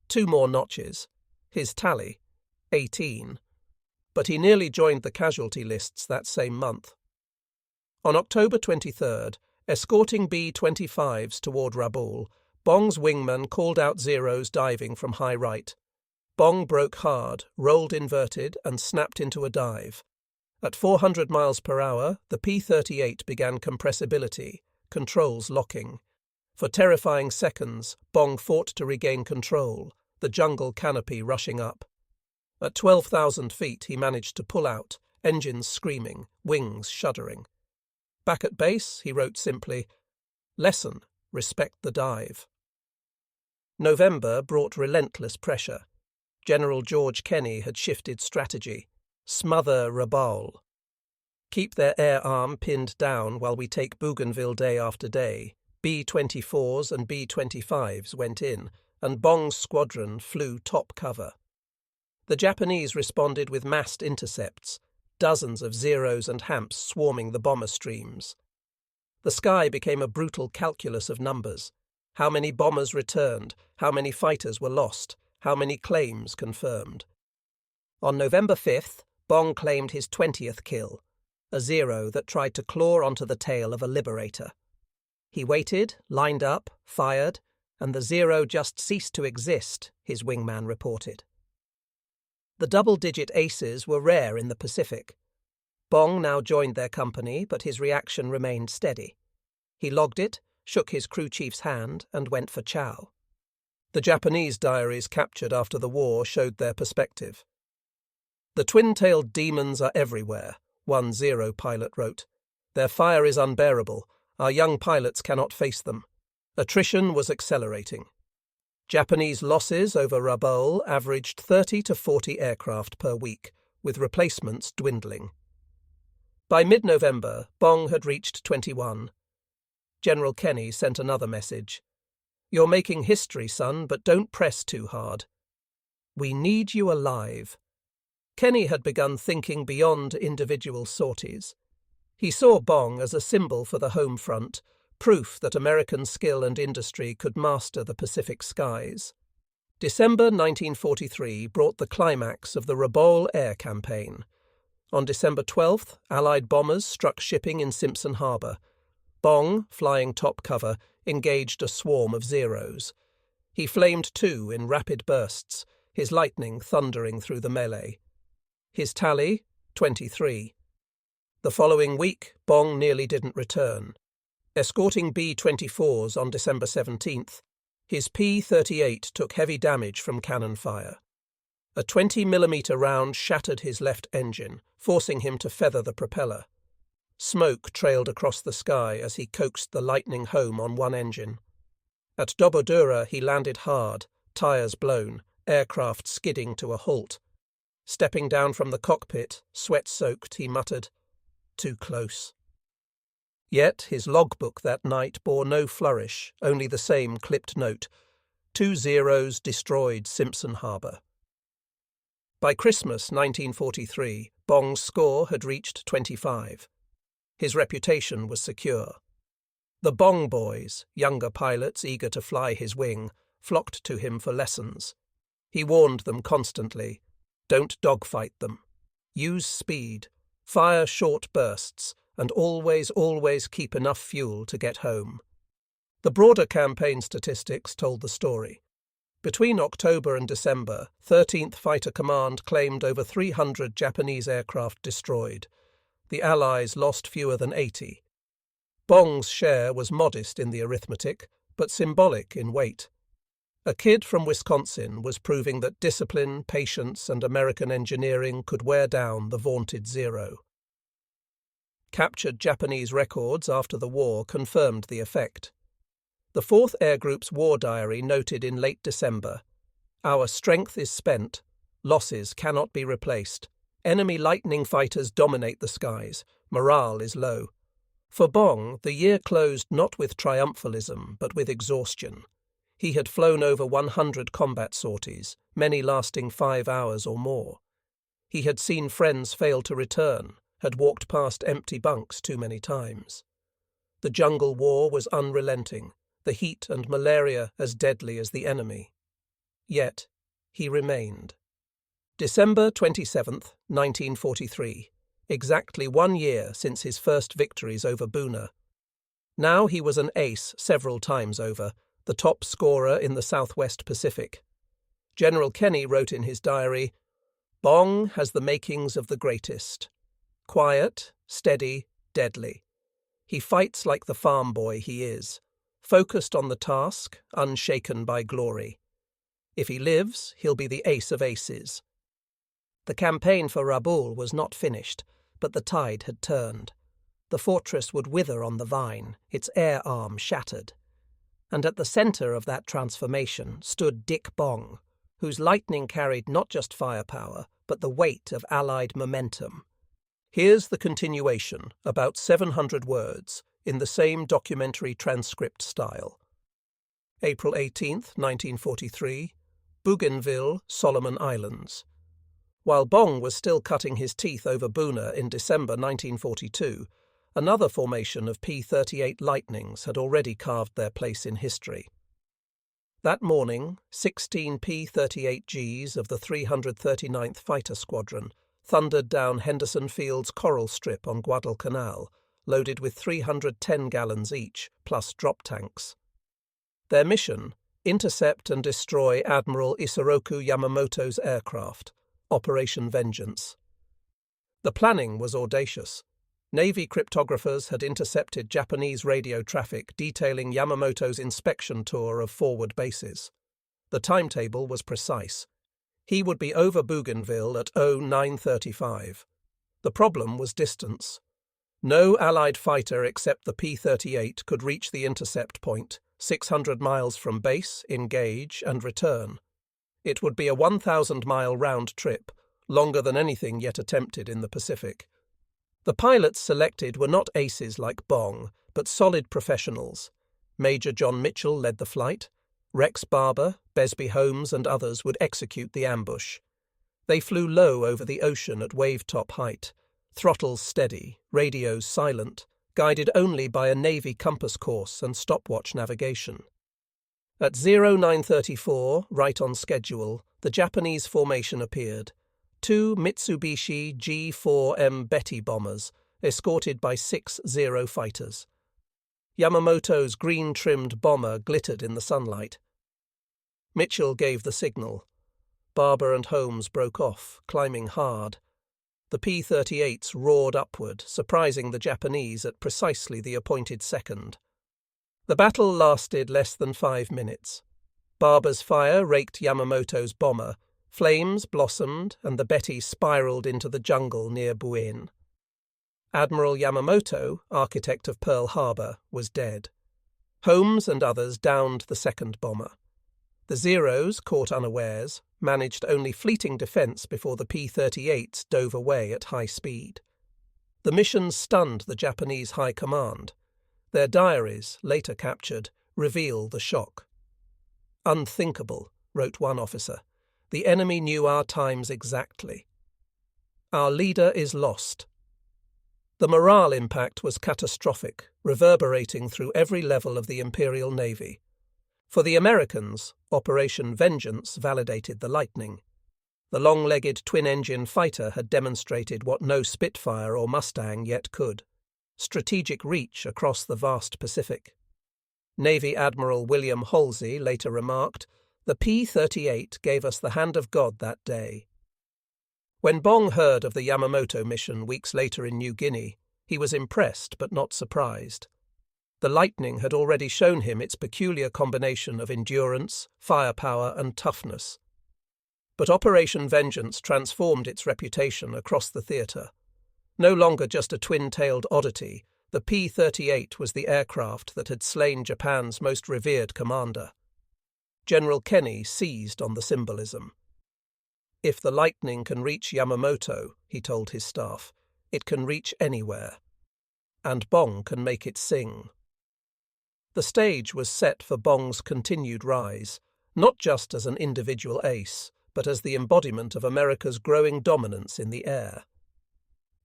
2 more notches. His tally, 18. But he nearly joined the casualty lists that same month. On October 23rd, escorting B-25s toward Rabaul, Bong's wingman called out Zeros diving from high right. Bong broke hard, rolled inverted, and snapped into a dive. At 400 miles per hour, the P-38 began compressibility, controls locking. For terrifying seconds, Bong fought to regain control, the jungle canopy rushing up. At 12,000 feet, he managed to pull out, engines screaming, wings shuddering. Back at base, he wrote simply, "Lesson, respect the dive." November brought relentless pressure. General George Kenny had shifted strategy. Smother Rabaul. Keep their air arm pinned down while we take Bougainville day after day. B-24s and B-25s went in, and Bong's squadron flew top cover. The Japanese responded with massed intercepts, dozens of Zeros and Hamps swarming the bomber streams. The sky became a brutal calculus of numbers. How many bombers returned, how many fighters were lost, how many claims confirmed. On November 5th, Bong claimed his 20th kill, a Zero that tried to claw onto the tail of a Liberator. He waited, lined up, fired, and the Zero just ceased to exist, his wingman reported. The double-digit aces were rare in the Pacific. Bong now joined their company, but his reaction remained steady. He logged it, shook his crew chief's hand, and went for chow. The Japanese diaries captured after the war showed their perspective. "The twin-tailed demons are everywhere," one Zero pilot wrote. "Their fire is unbearable. Our young pilots cannot face them." Attrition was accelerating. Japanese losses over Rabaul averaged 30 to 40 aircraft per week, with replacements dwindling. By mid-November, Bong had reached 21. General Kenny sent another message. "You're making history, son, but don't press too hard. We need you alive." Kenny had begun thinking beyond individual sorties. He saw Bong as a symbol for the home front, proof that American skill and industry could master the Pacific skies. December 1943 brought the climax of the Rabaul air campaign. On December 12th, Allied bombers struck shipping in Simpson Harbor. Bong, flying top cover, engaged a swarm of Zeros. He flamed too in rapid bursts, his lightning thundering through the melee. His tally, 23. The following week, Bong nearly didn't return. Escorting B-24s on December 17th, his P-38 took heavy damage from cannon fire. A 20mm round shattered his left engine, forcing him to feather the propeller. Smoke trailed across the sky as he coaxed the Lightning home on one engine. At Dobodura he landed hard, tires blown, aircraft skidding to a halt. Stepping down from the cockpit, sweat-soaked, he muttered, "Too close." Yet his logbook that night bore no flourish, only the same clipped note: 2 Zeros destroyed Simpson Harbor. By Christmas 1943, Bong's score had reached 25. His reputation was secure. The Bong boys, younger pilots eager to fly his wing, flocked to him for lessons. He warned them constantly, "Don't dogfight them. Use speed, fire short bursts, and always keep enough fuel to get home." The broader campaign statistics told the story. Between October and December, 13th Fighter Command claimed over 300 Japanese aircraft destroyed. The Allies lost fewer than 80. Bong's share was modest in the arithmetic, but symbolic in weight. A kid from Wisconsin was proving that discipline, patience, and American engineering could wear down the vaunted Zero. Captured Japanese records after the war confirmed the effect. The 4th Air Group's war diary noted in late December, "Our strength is spent. Losses cannot be replaced. Enemy Lightning fighters dominate the skies. Morale is low." For Bong, the year closed not with triumphalism, but with exhaustion. He had flown over 100 combat sorties, many lasting 5 hours or more. He had seen friends fail to return, had walked past empty bunks too many times. The jungle war was unrelenting, the heat and malaria as deadly as the enemy. Yet he remained. December 27th, 1943, exactly 1 year since his first victories over Buna. Now he was an ace several times over, the top scorer in the Southwest Pacific. General Kenny wrote in his diary, "Bong has the makings of the greatest. Quiet, steady, deadly. He fights like the farm boy he is, focused on the task, unshaken by glory. If he lives, he'll be the ace of aces." The campaign for Rabaul was not finished, but the tide had turned. The fortress would wither on the vine, its air arm shattered. And at the centre of that transformation stood Dick Bong, whose lightning carried not just firepower, but the weight of Allied momentum. Here's the continuation, about 700 words, in the same documentary transcript style. April 18th, 1943, Bougainville, Solomon Islands. While Bong was still cutting his teeth over Buna in December 1942, another formation of P-38 Lightnings had already carved their place in history. That morning, 16 P-38Gs of the 339th Fighter Squadron thundered down Henderson Field's coral strip on Guadalcanal, loaded with 310 gallons each, plus drop tanks. Their mission, Intercept and destroy Admiral Isoroku Yamamoto's aircraft. Operation Vengeance. The planning was audacious. Navy cryptographers had intercepted Japanese radio traffic detailing Yamamoto's inspection tour of forward bases. The timetable was precise. He would be over Bougainville at 09:35. The problem was distance. No Allied fighter except the P-38 could reach the intercept point, 600 miles from base, engage, and return. It would be a 1,000-mile round trip, longer than anything yet attempted in the Pacific. The pilots selected were not aces like Bong, but solid professionals. Major John Mitchell led the flight. Rex Barber, Besby Holmes, and others would execute the ambush. They flew low over the ocean at wave-top height, throttles steady, radios silent, guided only by a Navy compass course and stopwatch navigation. At 0934, right on schedule, the Japanese formation appeared. 2 Mitsubishi G-4M Betty bombers, escorted by 6 Zero fighters. Yamamoto's green-trimmed bomber glittered in the sunlight. Mitchell gave the signal. Barber and Holmes broke off, climbing hard. The P-38s roared upward, surprising the Japanese at precisely the appointed second. The battle lasted less than 5 minutes. Barber's fire raked Yamamoto's bomber. Flames blossomed, and the Betty spiraled into the jungle near Buin. Admiral Yamamoto, architect of Pearl Harbor, was dead. Holmes and others downed the second bomber. The Zeros, caught unawares, managed only fleeting defense before the P-38s dove away at high speed. The mission stunned the Japanese High Command. Their diaries, later captured, reveal the shock. "Unthinkable," wrote one officer. "The enemy knew our times exactly. Our leader is lost." The morale impact was catastrophic, reverberating through every level of the Imperial Navy. For the Americans, Operation Vengeance validated the Lightning. The long-legged twin-engine fighter had demonstrated what no Spitfire or Mustang yet could: strategic reach across the vast Pacific. Navy Admiral William Halsey later remarked, "The P-38 gave us the hand of God that day." When Bong heard of the Yamamoto mission weeks later in New Guinea, he was impressed but not surprised. The Lightning had already shown him its peculiar combination of endurance, firepower, and toughness. But Operation Vengeance transformed its reputation across the theatre. No longer just a twin-tailed oddity, the P-38 was the aircraft that had slain Japan's most revered commander. General Kenny seized on the symbolism. "If the Lightning can reach Yamamoto," he told his staff, "it can reach anywhere. And Bong can make it sing." The stage was set for Bong's continued rise, not just as an individual ace, but as the embodiment of America's growing dominance in the air.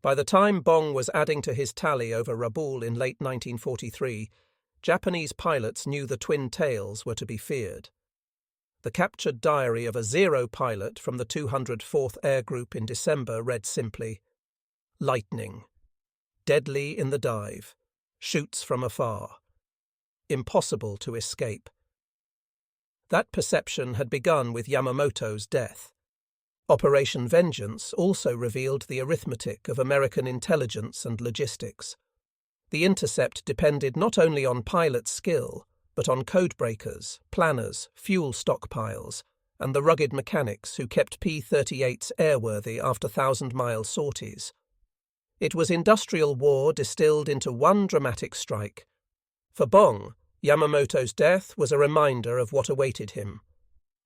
By the time Bong was adding to his tally over Rabaul in late 1943, Japanese pilots knew the twin tails were to be feared. The captured diary of a Zero pilot from the 204th Air Group in December read simply, "Lightning. Deadly in the dive. Shoots from afar. Impossible to escape." That perception had begun with Yamamoto's death. Operation Vengeance also revealed the arithmetic of American intelligence and logistics. The intercept depended not only on pilot skill, but on codebreakers, planners, fuel stockpiles, and the rugged mechanics who kept P-38s airworthy after 1,000-mile sorties. It was industrial war distilled into one dramatic strike. For Bong, Yamamoto's death was a reminder of what awaited him.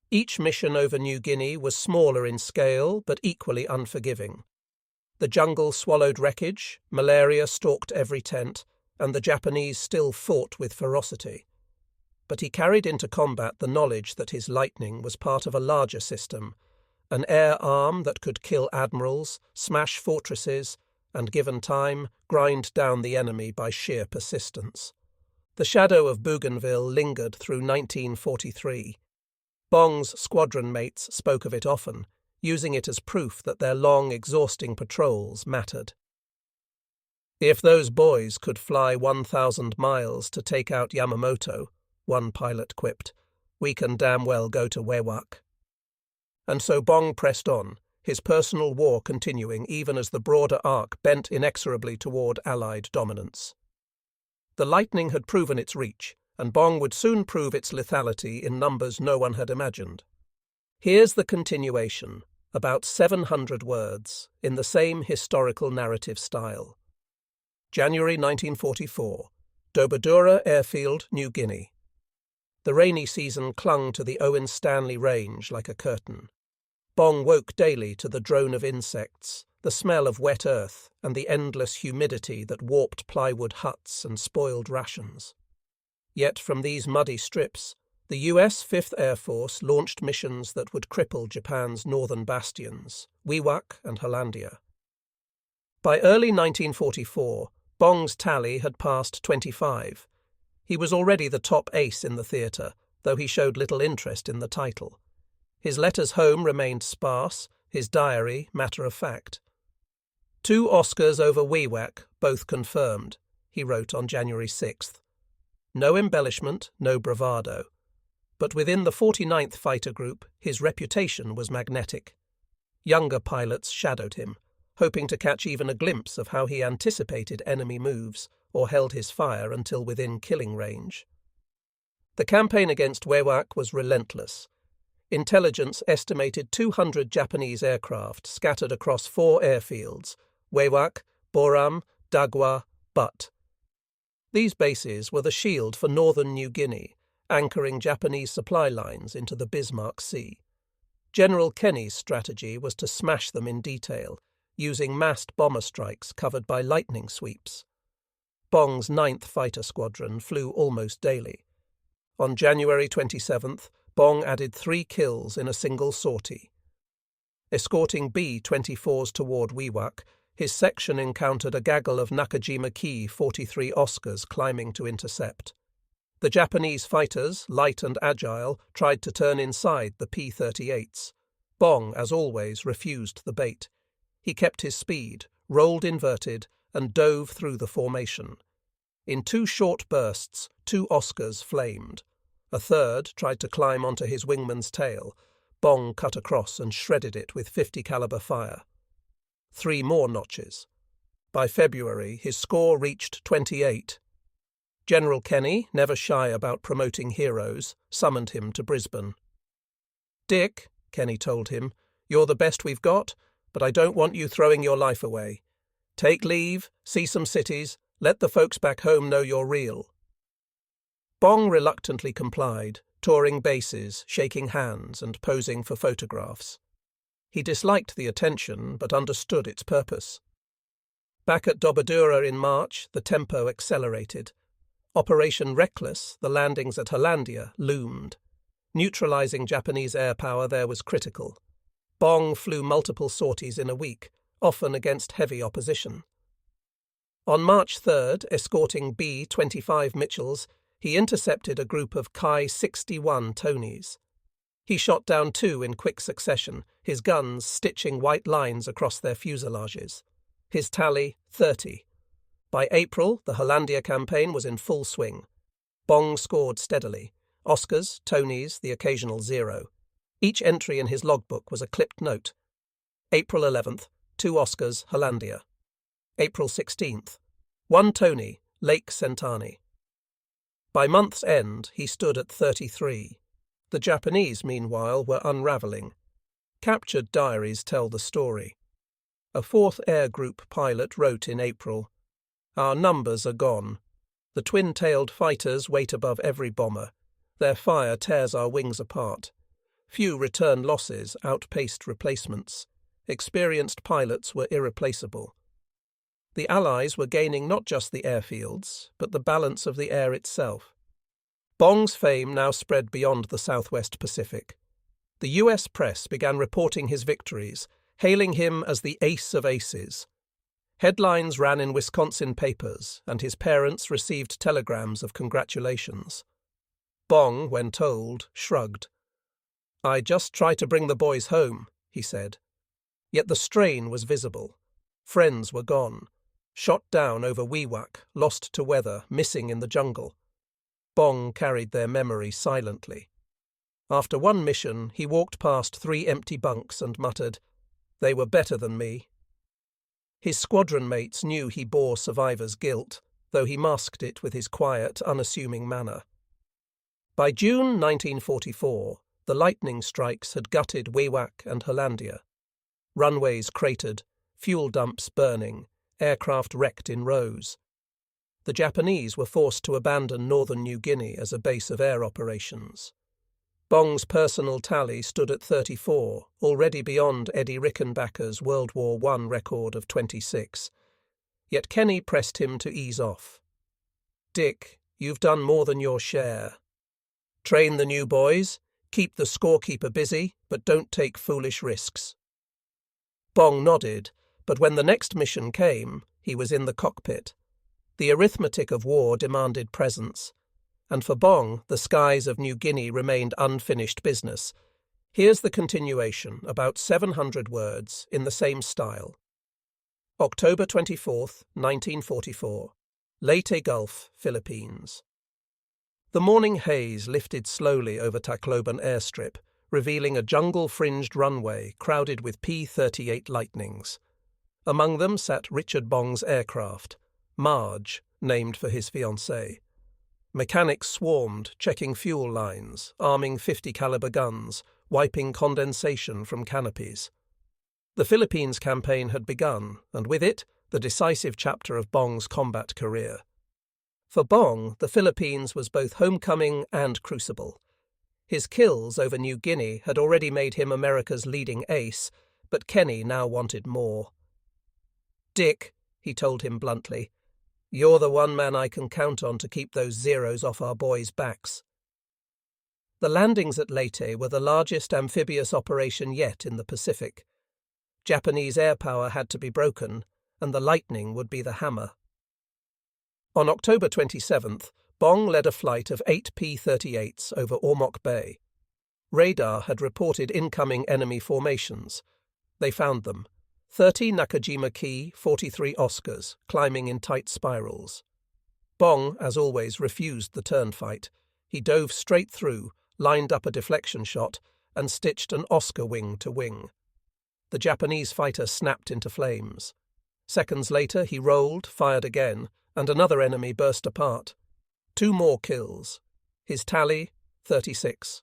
Each mission over New Guinea was smaller in scale, but equally unforgiving. The jungle swallowed wreckage, malaria stalked every tent, and the Japanese still fought with ferocity. But he carried into combat the knowledge that his Lightning was part of a larger system, an air arm that could kill admirals, smash fortresses, and, given time, grind down the enemy by sheer persistence. The shadow of Bougainville lingered through 1943. Bong's squadron mates spoke of it often, using it as proof that their long, exhausting patrols mattered. "If those boys could fly 1,000 miles to take out Yamamoto," one pilot quipped, We can damn well go to Wewak. And so Bong pressed on, his personal war continuing even as the broader arc bent inexorably toward Allied dominance. The lightning had proven its reach, and Bong would soon prove its lethality in numbers no one had imagined. Here's the continuation, about 700 words, in the same historical narrative style. January 1944, Dobadura Airfield, New Guinea. The rainy season clung to the Owen Stanley Range like a curtain. Bong woke daily to the drone of insects, the smell of wet earth, and the endless humidity that warped plywood huts and spoiled rations. Yet from these muddy strips, the US 5th Air Force launched missions that would cripple Japan's northern bastions, Wewak and Hollandia. By early 1944, Bong's tally had passed 25. He was already the top ace in the theatre, though he showed little interest in the title. His letters home remained sparse, his diary matter-of-fact. 2 Oscars over Wewak, both confirmed, he wrote on January 6th. No embellishment, no bravado. But within the 49th Fighter Group, his reputation was magnetic. Younger pilots shadowed him, hoping to catch even a glimpse of how he anticipated enemy moves or held his fire until within killing range. The campaign against Wewak was relentless. Intelligence estimated 200 Japanese aircraft scattered across 4 airfields, Wewak, Boram, Dagwa, Butt. These bases were the shield for northern New Guinea, anchoring Japanese supply lines into the Bismarck Sea. General Kenny's strategy was to smash them in detail, using massed bomber strikes covered by lightning sweeps. Bong's 9th Fighter Squadron flew almost daily. On January 27th, Bong added 3 kills in a single sortie. Escorting B-24s toward Wewak, his section encountered a gaggle of Nakajima Ki 43 Oscars climbing to intercept. The Japanese fighters, light and agile, tried to turn inside the P-38s. Bong, as always, refused the bait. He kept his speed, rolled inverted, and dove through the formation. In 2 short bursts, 2 Oscars flamed. A third tried to climb onto his wingman's tail. Bong cut across and shredded it with .50 caliber fire. 3 more notches. By February, his score reached 28. General Kenny, never shy about promoting heroes, summoned him to Brisbane. "Dick," Kenny told him, "you're the best we've got, but I don't want you throwing your life away. Take leave, see some cities, let the folks back home know you're real." Bong reluctantly complied, touring bases, shaking hands and posing for photographs. He disliked the attention, but understood its purpose. Back at Dobadura in March, the tempo accelerated. Operation Reckless, the landings at Hollandia, loomed. Neutralizing Japanese air power there was critical. Bong flew multiple sorties in a week, often against heavy opposition. On March 3rd, escorting B-25 Mitchells, he intercepted a group of Ki-61 Tonys. He shot down 2 in quick succession, his guns stitching white lines across their fuselages. His tally, 30. By April, the Hollandia campaign was in full swing. Bong scored steadily. Oscars, Tonys, the occasional 0. Each entry in his logbook was a clipped note. April 11th, 2 Oscars, Hollandia. April 16th, 1 Tony, Lake Sentani. By month's end, he stood at 33. The Japanese, meanwhile, were unravelling. Captured diaries tell the story. A 4th Air Group pilot wrote in April, "Our numbers are gone. The twin-tailed fighters wait above every bomber. Their fire tears our wings apart. Few return losses outpaced replacements. Experienced pilots were irreplaceable." The Allies were gaining not just the airfields, but the balance of the air itself. Bong's fame now spread beyond the Southwest Pacific. The US press began reporting his victories, hailing him as the ace of aces. Headlines ran in Wisconsin papers, and his parents received telegrams of congratulations. Bong, when told, shrugged. "I just try to bring the boys home," he said. Yet the strain was visible. Friends were gone. Shot down over Wewak, lost to weather, missing in the jungle. Bong carried their memory silently. After one mission, he walked past 3 empty bunks and muttered, "They were better than me." His squadron mates knew he bore survivor's guilt, though he masked it with his quiet, unassuming manner. By June 1944, the lightning strikes had gutted Wewak and Hollandia. Runways cratered, fuel dumps burning, aircraft wrecked in rows. The Japanese were forced to abandon northern New Guinea as a base of air operations. Bong's personal tally stood at 34, already beyond Eddie Rickenbacker's World War I record of 26. Yet Kenny pressed him to ease off. "Dick, you've done more than your share. Train the new boys, keep the scorekeeper busy, but don't take foolish risks." Bong nodded, but when the next mission came, he was in the cockpit. The arithmetic of war demanded presence, and for Bong, the skies of New Guinea remained unfinished business. Here's the continuation, about 700 words, in the same style. October 24th, 1944. Leyte Gulf, Philippines. The morning haze lifted slowly over Tacloban airstrip, revealing a jungle-fringed runway crowded with P-38 Lightnings. Among them sat Richard Bong's aircraft, Marge, named for his fiancée. Mechanics swarmed, checking fuel lines, arming 50-caliber guns, wiping condensation from canopies. The Philippines campaign had begun, and with it, the decisive chapter of Bong's combat career. For Bong, the Philippines was both homecoming and crucible. His kills over New Guinea had already made him America's leading ace, but Kenny now wanted more. "Dick," he told him bluntly, "you're the one man I can count on to keep those zeros off our boys' backs." The landings at Leyte were the largest amphibious operation yet in the Pacific. Japanese air power had to be broken, and the Lightning would be the hammer. On October 27th, Bong led a flight of 8 P-38s over Ormoc Bay. Radar had reported incoming enemy formations. They found them. 30 Nakajima Key, 43 Oscars, climbing in tight spirals. Bong, as always, refused the turn fight. He dove straight through, lined up a deflection shot, and stitched an Oscar wing to wing. The Japanese fighter snapped into flames. Seconds later, he rolled, fired again, and another enemy burst apart. 2 more kills. His tally, 36.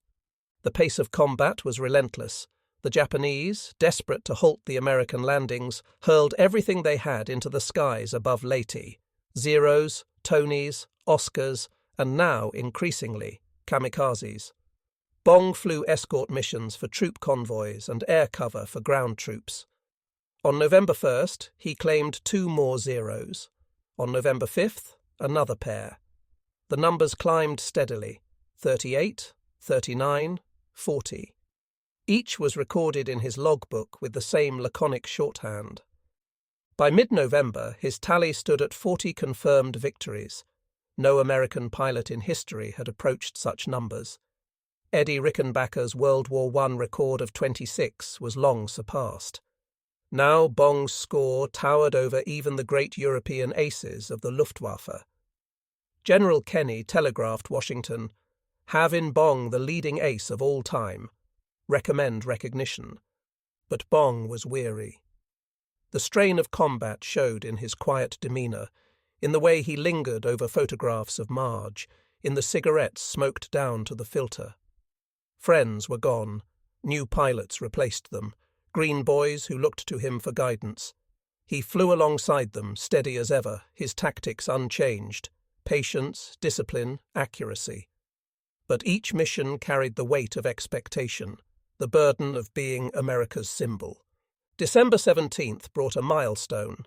The pace of combat was relentless. The Japanese, desperate to halt the American landings, hurled everything they had into the skies above Leyte. Zeros, Tonys, Oscars, and now, increasingly, kamikazes. Bong flew escort missions for troop convoys and air cover for ground troops. On November 1st, he claimed 2 more zeros. On November 5th, another pair. The numbers climbed steadily, 38, 39, 40. Each was recorded in his logbook with the same laconic shorthand. By mid-November, his tally stood at 40 confirmed victories. No American pilot in history had approached such numbers. Eddie Rickenbacker's World War I record of 26 was long surpassed. Now Bong's score towered over even the great European aces of the Luftwaffe. General Kenny telegraphed Washington, "Have in Bong the leading ace of all time. Recommend recognition." But Bong was weary. The strain of combat showed in his quiet demeanour, in the way he lingered over photographs of Marge, in the cigarettes smoked down to the filter. Friends were gone. New pilots replaced them, green boys who looked to him for guidance. He flew alongside them, steady as ever, his tactics unchanged. Patience, discipline, accuracy. But each mission carried the weight of expectation, the burden of being America's symbol. December 17th brought a milestone.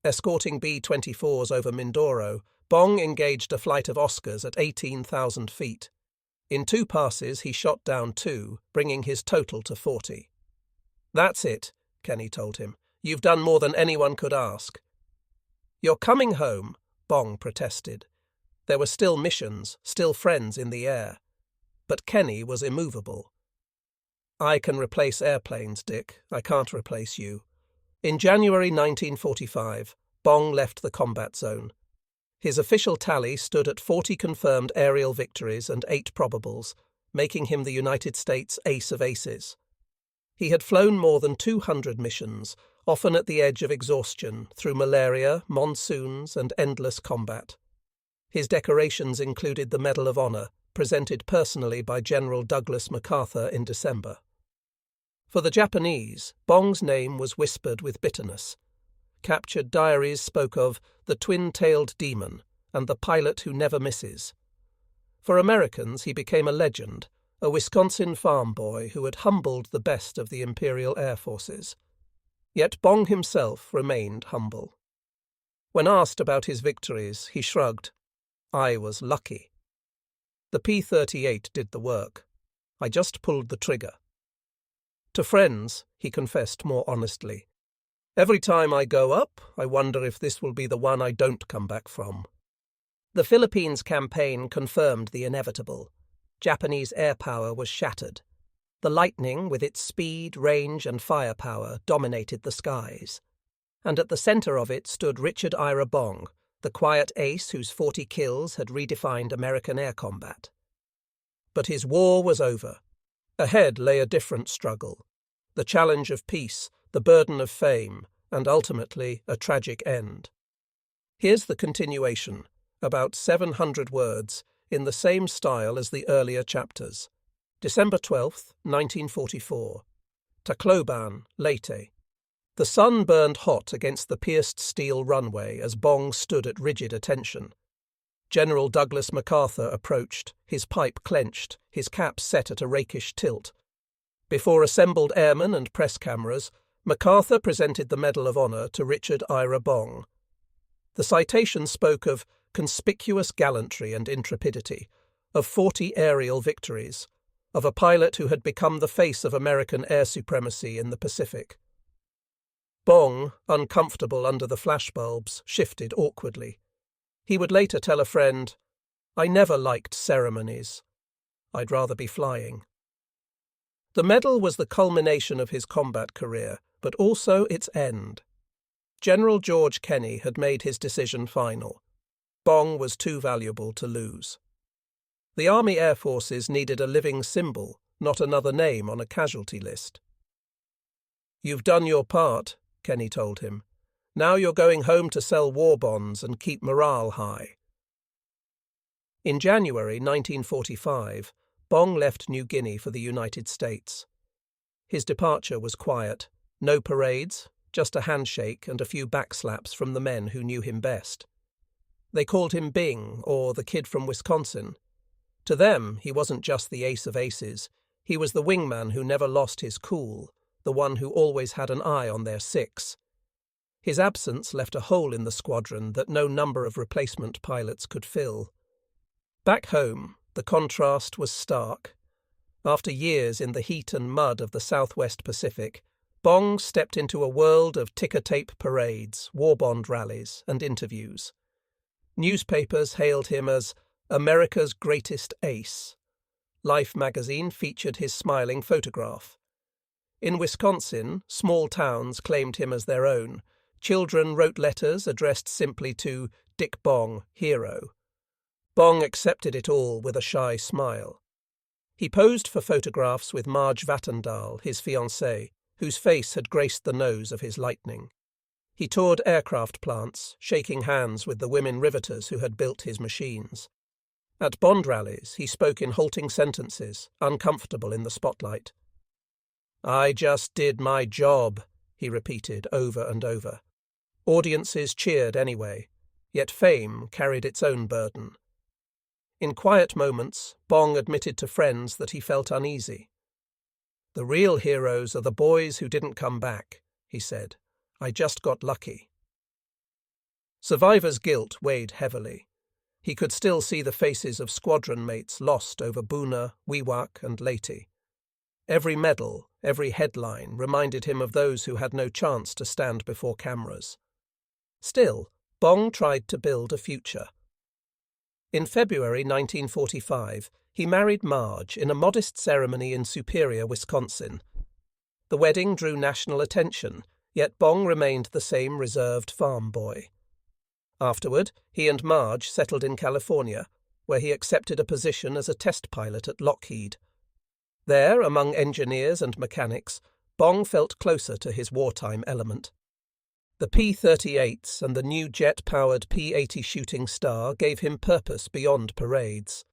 Escorting B-24s over Mindoro, Bong engaged a flight of Oscars at 18,000 feet. In 2 passes he shot down 2, bringing his total to 40. "That's it," Kenny told him. "You've done more than anyone could ask." "You're coming home," Bong protested. There were still missions, still friends in the air. But Kenny was immovable. "I can replace airplanes, Dick. I can't replace you." In January 1945, Bong left the combat zone. His official tally stood at 40 confirmed aerial victories and 8 probables, making him the United States ace of aces. He had flown more than 200 missions, often at the edge of exhaustion, through malaria, monsoons, and endless combat. His decorations included the Medal of Honor, presented personally by General Douglas MacArthur in December. For the Japanese, Bong's name was whispered with bitterness. Captured diaries spoke of the twin-tailed demon and the pilot who never misses. For Americans, he became a legend, a Wisconsin farm boy who had humbled the best of the Imperial Air Forces. Yet Bong himself remained humble. When asked about his victories, he shrugged. I was lucky. The P-38 did the work. I just pulled the trigger. To friends, he confessed more honestly. Every time I go up, I wonder if this will be the one I don't come back from. The Philippines campaign confirmed the inevitable. Japanese air power was shattered. The Lightning, with its speed, range, and firepower, dominated the skies. And at the centre of it stood Richard Ira Bong, the quiet ace whose 40 kills had redefined American air combat. But his war was over. Ahead lay a different struggle. The challenge of peace, the burden of fame, and ultimately a tragic end. Here's the continuation, about 700 words, in the same style as the earlier chapters. December 12, 1944. Tacloban, Leyte. The sun burned hot against the pierced steel runway as Bong stood at rigid attention. General Douglas MacArthur approached, his pipe clenched, his cap set at a rakish tilt. Before assembled airmen and press cameras, MacArthur presented the Medal of Honor to Richard Ira Bong. The citation spoke of conspicuous gallantry and intrepidity, of 40 aerial victories, of a pilot who had become the face of American air supremacy in the Pacific. Bong, uncomfortable under the flashbulbs, shifted awkwardly. He would later tell a friend, I never liked ceremonies. I'd rather be flying. The medal was the culmination of his combat career, but also its end. General George Kenney had made his decision final. Bong was too valuable to lose. The Army Air Forces needed a living symbol, not another name on a casualty list. You've done your part, Kenney told him. Now you're going home to sell war bonds and keep morale high. In January 1945, Bong left New Guinea for the United States. His departure was quiet, no parades, just a handshake and a few backslaps from the men who knew him best. They called him Bing, or the kid from Wisconsin. To them, he wasn't just the ace of aces, he was the wingman who never lost his cool, the one who always had an eye on their six. His absence left a hole in the squadron that no number of replacement pilots could fill. Back home, the contrast was stark. After years in the heat and mud of the Southwest Pacific, Bong stepped into a world of ticker-tape parades, war bond rallies, and interviews. Newspapers hailed him as America's greatest ace. Life magazine featured his smiling photograph. In Wisconsin, small towns claimed him as their own. Children wrote letters addressed simply to Dick Bong, hero. Bong accepted it all with a shy smile. He posed for photographs with Marge Vattendahl, his fiancée, whose face had graced the nose of his Lightning. He toured aircraft plants, shaking hands with the women riveters who had built his machines. At bond rallies, he spoke in halting sentences, uncomfortable in the spotlight. I just did my job, he repeated over and over. Audiences cheered anyway, yet fame carried its own burden. In quiet moments, Bong admitted to friends that he felt uneasy. The real heroes are the boys who didn't come back, he said. I just got lucky. Survivor's guilt weighed heavily. He could still see the faces of squadron mates lost over Buna, Wewak, and Leyte. Every medal, every headline reminded him of those who had no chance to stand before cameras. Still, Bong tried to build a future. In February 1945, he married Marge in a modest ceremony in Superior, Wisconsin. The wedding drew national attention, yet Bong remained the same reserved farm boy. Afterward, he and Marge settled in California, where he accepted a position as a test pilot at Lockheed, There, among engineers and mechanics, Bong felt closer to his wartime element. The P-38s and the new jet-powered P-80 Shooting Star gave him purpose beyond parades.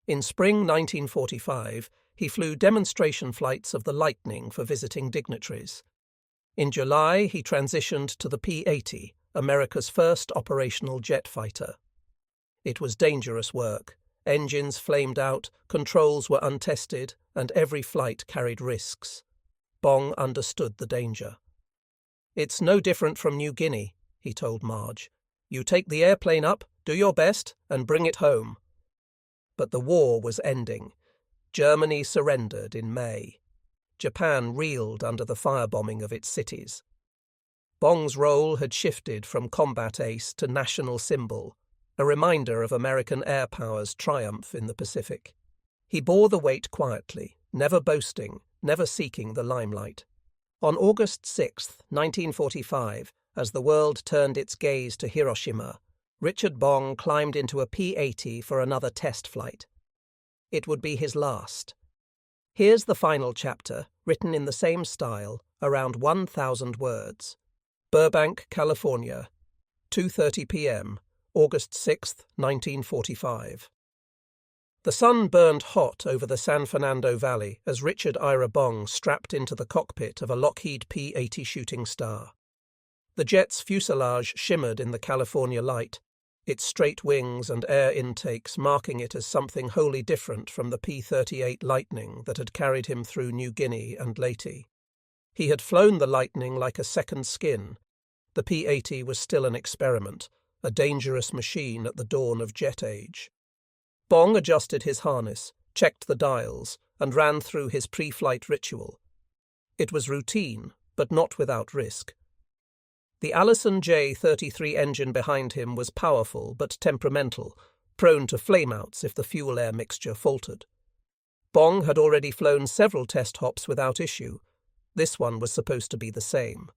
In spring 1945, he flew demonstration flights of the Lightning for visiting dignitaries. In July, he transitioned to the P-80, America's first operational jet fighter. It was dangerous work. Engines flamed out, controls were untested, and every flight carried risks. Bong understood the danger. "It's no different from New Guinea," he told Marge. "You take the airplane up, do your best, and bring it home." But the war was ending. Germany surrendered in May. Japan reeled under the firebombing of its cities. Bong's role had shifted from combat ace to national symbol, a reminder of American air power's triumph in the Pacific. He bore the weight quietly, never boasting, never seeking the limelight. On August 6, 1945, as the world turned its gaze to Hiroshima, Richard Bong climbed into a P-80 for another test flight. It would be his last. Here's the final chapter, written in the same style, around 1,000 words. Burbank, California, 2:30 p.m., August 6, 1945. The sun burned hot over the San Fernando Valley as Richard Ira Bong strapped into the cockpit of a Lockheed P-80 Shooting Star. The jet's fuselage shimmered in the California light, its straight wings and air intakes marking it as something wholly different from the P-38 Lightning that had carried him through New Guinea and Leyte. He had flown the Lightning like a second skin. The P-80 was still an experiment, a dangerous machine at the dawn of jet age. Bong adjusted his harness, checked the dials, and ran through his pre-flight ritual. It was routine, but not without risk. The Allison J-33 engine behind him was powerful but temperamental, prone to flameouts if the fuel-air mixture faltered. Bong had already flown several test hops without issue. This one was supposed to be the same.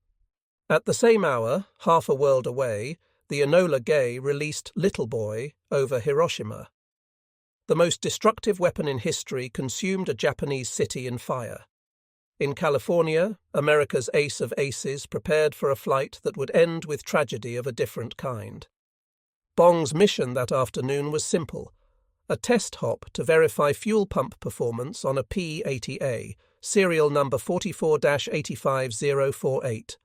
At the same hour, half a world away, the Enola Gay released Little Boy over Hiroshima. The most destructive weapon in history consumed a Japanese city in fire. In California, America's ace of aces prepared for a flight that would end with tragedy of a different kind. Bong's mission that afternoon was simple: a test hop to verify fuel pump performance on a P-80A, serial number 44-85048.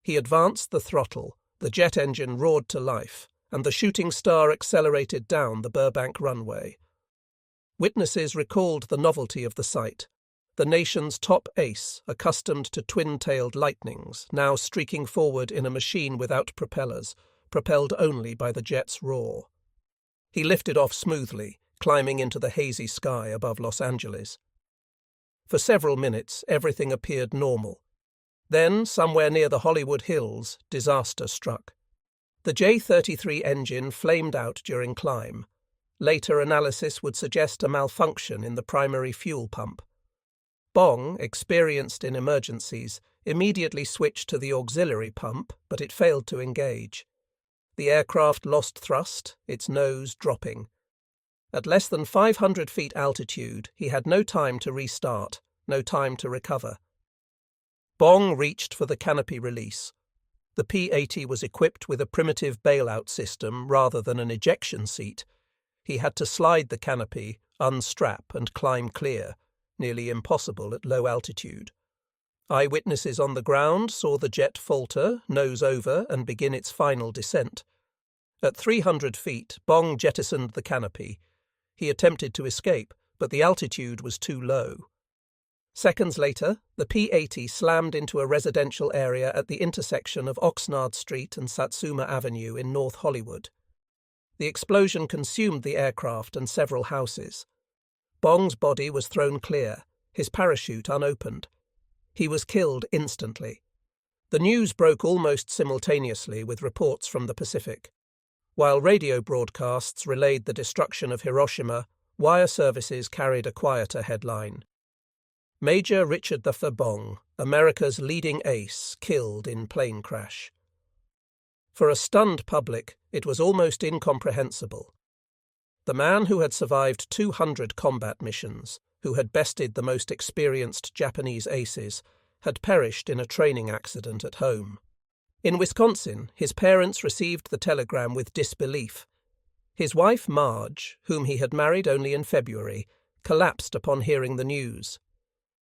He advanced the throttle, the jet engine roared to life, and the Shooting Star accelerated down the Burbank runway. Witnesses recalled the novelty of the sight. The nation's top ace, accustomed to twin-tailed lightnings, now streaking forward in a machine without propellers, propelled only by the jet's roar. He lifted off smoothly, climbing into the hazy sky above Los Angeles. For several minutes, everything appeared normal. Then, somewhere near the Hollywood Hills, disaster struck. The J-33 engine flamed out during climb. Later analysis would suggest a malfunction in the primary fuel pump. Bong, experienced in emergencies, immediately switched to the auxiliary pump, but it failed to engage. The aircraft lost thrust, its nose dropping. At less than 500 feet altitude, he had no time to restart, no time to recover. Bong reached for the canopy release. The P-80 was equipped with a primitive bailout system rather than an ejection seat. He had to slide the canopy, unstrap, and climb clear, nearly impossible at low altitude. Eyewitnesses on the ground saw the jet falter, nose over, and begin its final descent. At 300 feet, Bong jettisoned the canopy. He attempted to escape, but the altitude was too low. Seconds later, the P-80 slammed into a residential area at the intersection of Oxnard Street and Satsuma Avenue in North Hollywood. The explosion consumed the aircraft and several houses. Bong's body was thrown clear, his parachute unopened. He was killed instantly. The news broke almost simultaneously with reports from the Pacific. While radio broadcasts relayed the destruction of Hiroshima, wire services carried a quieter headline. Major Richard Ira Bong, America's leading ace, killed in plane crash. For a stunned public, it was almost incomprehensible. The man who had survived 200 combat missions, who had bested the most experienced Japanese aces, had perished in a training accident at home. In Wisconsin, his parents received the telegram with disbelief. His wife, Marge, whom he had married only in February, collapsed upon hearing the news.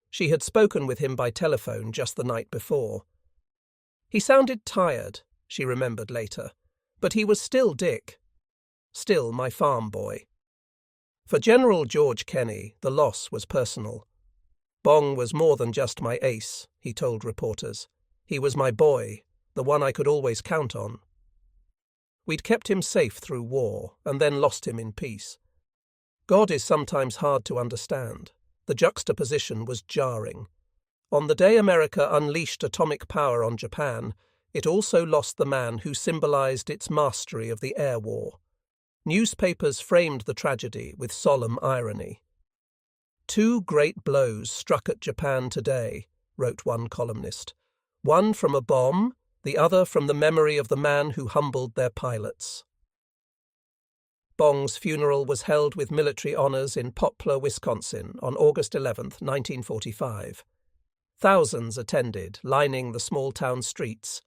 She had spoken with him by telephone just the night before. He sounded tired, she remembered later, but he was still Dick, still my farm boy. For General George Kenney, the loss was personal. Bong was more than just my ace, he told reporters. He was my boy, the one I could always count on. We'd kept him safe through war, and then lost him in peace. God is sometimes hard to understand. The juxtaposition was jarring. On the day America unleashed atomic power on Japan, it also lost the man who symbolized its mastery of the air war. Newspapers framed the tragedy with solemn irony. "Two great blows struck at Japan today," wrote one columnist. "One from a bomb, the other from the memory of the man who humbled their pilots." Bong's funeral was held with military honors in Poplar, Wisconsin, on August 11, 1945. Thousands attended, lining the small-town streets.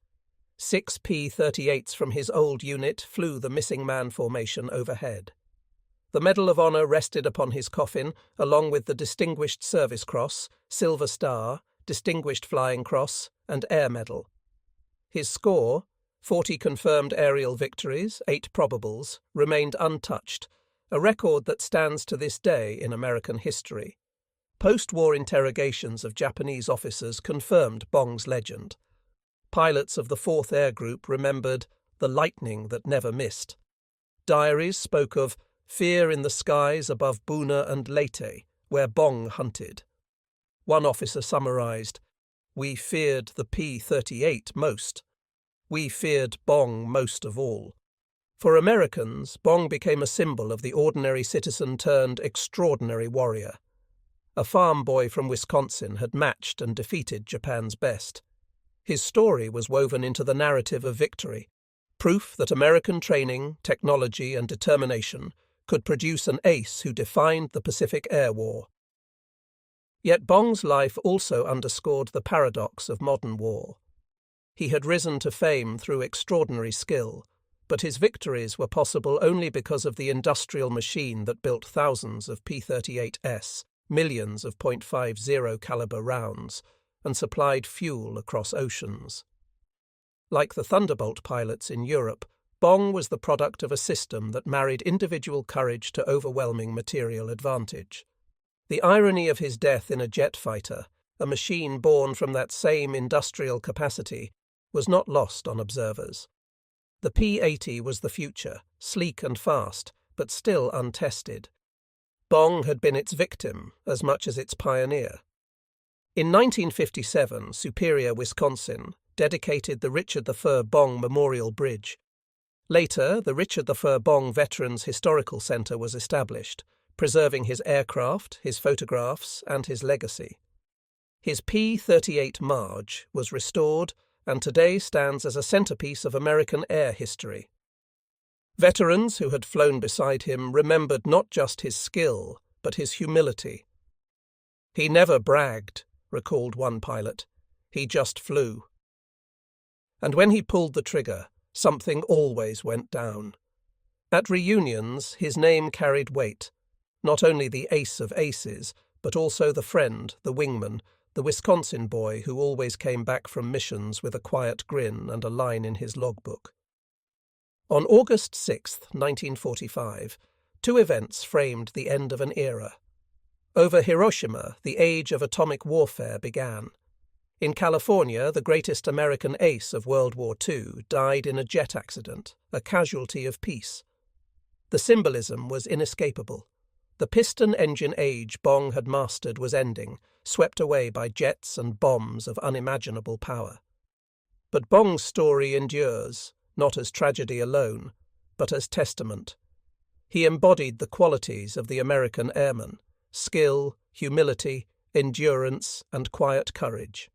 6 P-38s from his old unit flew the missing man formation overhead. The Medal of Honor rested upon his coffin, along with the Distinguished Service Cross, Silver Star, Distinguished Flying Cross, and Air Medal. His score, 40 confirmed aerial victories, 8 probables, remained untouched, a record that stands to this day in American history. Post-war interrogations of Japanese officers confirmed Bong's legend. Pilots of the 4th Air Group remembered the lightning that never missed. Diaries spoke of fear in the skies above Buna and Leyte, where Bong hunted. One officer summarized, "We feared the P-38 most. We feared Bong most of all." For Americans, Bong became a symbol of the ordinary citizen turned extraordinary warrior. A farm boy from Wisconsin had matched and defeated Japan's best. His story was woven into the narrative of victory, proof that American training, technology, and determination could produce an ace who defined the Pacific Air War. Yet Bong's life also underscored the paradox of modern war. He had risen to fame through extraordinary skill, but his victories were possible only because of the industrial machine that built thousands of P-38s, millions of .50 caliber rounds, and supplied fuel across oceans. Like the Thunderbolt pilots in Europe, Bong was the product of a system that married individual courage to overwhelming material advantage. The irony of his death in a jet fighter, a machine born from that same industrial capacity, was not lost on observers. The P-80 was the future, sleek and fast, but still untested. Bong had been its victim as much as its pioneer. In 1957, Superior, Wisconsin, dedicated the Richard I. Bong Memorial Bridge. Later, the Richard I. Bong Veterans Historical Center was established, preserving his aircraft, his photographs, and his legacy. His P-38 Marge was restored and today stands as a centerpiece of American air history. Veterans who had flown beside him remembered not just his skill, but his humility. "He never bragged," recalled one pilot. "He just flew." And when he pulled the trigger, something always went down. At reunions, his name carried weight. Not only the ace of aces, but also the friend, the wingman, the Wisconsin boy who always came back from missions with a quiet grin and a line in his logbook. On August 6, 1945, 2 events framed the end of an era. Over Hiroshima, the age of atomic warfare began. In California, the greatest American ace of World War II died in a jet accident, a casualty of peace. The symbolism was inescapable. The piston-engine age Bong had mastered was ending, swept away by jets and bombs of unimaginable power. But Bong's story endures, not as tragedy alone, but as testament. He embodied the qualities of the American airman: skill, humility, endurance, and quiet courage.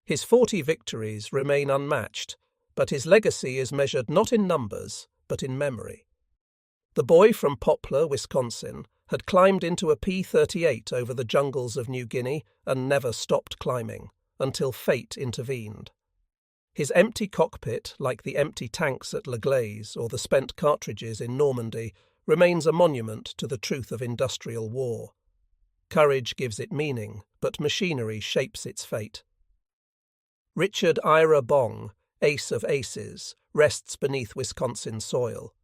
His 40 victories remain unmatched, but his legacy is measured not in numbers, but in memory. The boy from Poplar, Wisconsin, had climbed into a P-38 over the jungles of New Guinea and never stopped climbing, until fate intervened. His empty cockpit, like the empty tanks at La Glaise or the spent cartridges in Normandy, remains a monument to the truth of industrial war. Courage gives it meaning, but machinery shapes its fate. Richard Ira Bong, ace of aces, rests beneath Wisconsin soil.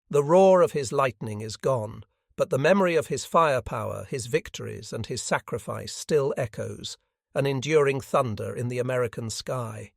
The roar of his lightning is gone, but the memory of his firepower, his victories, and his sacrifice still echoes, an enduring thunder in the American sky.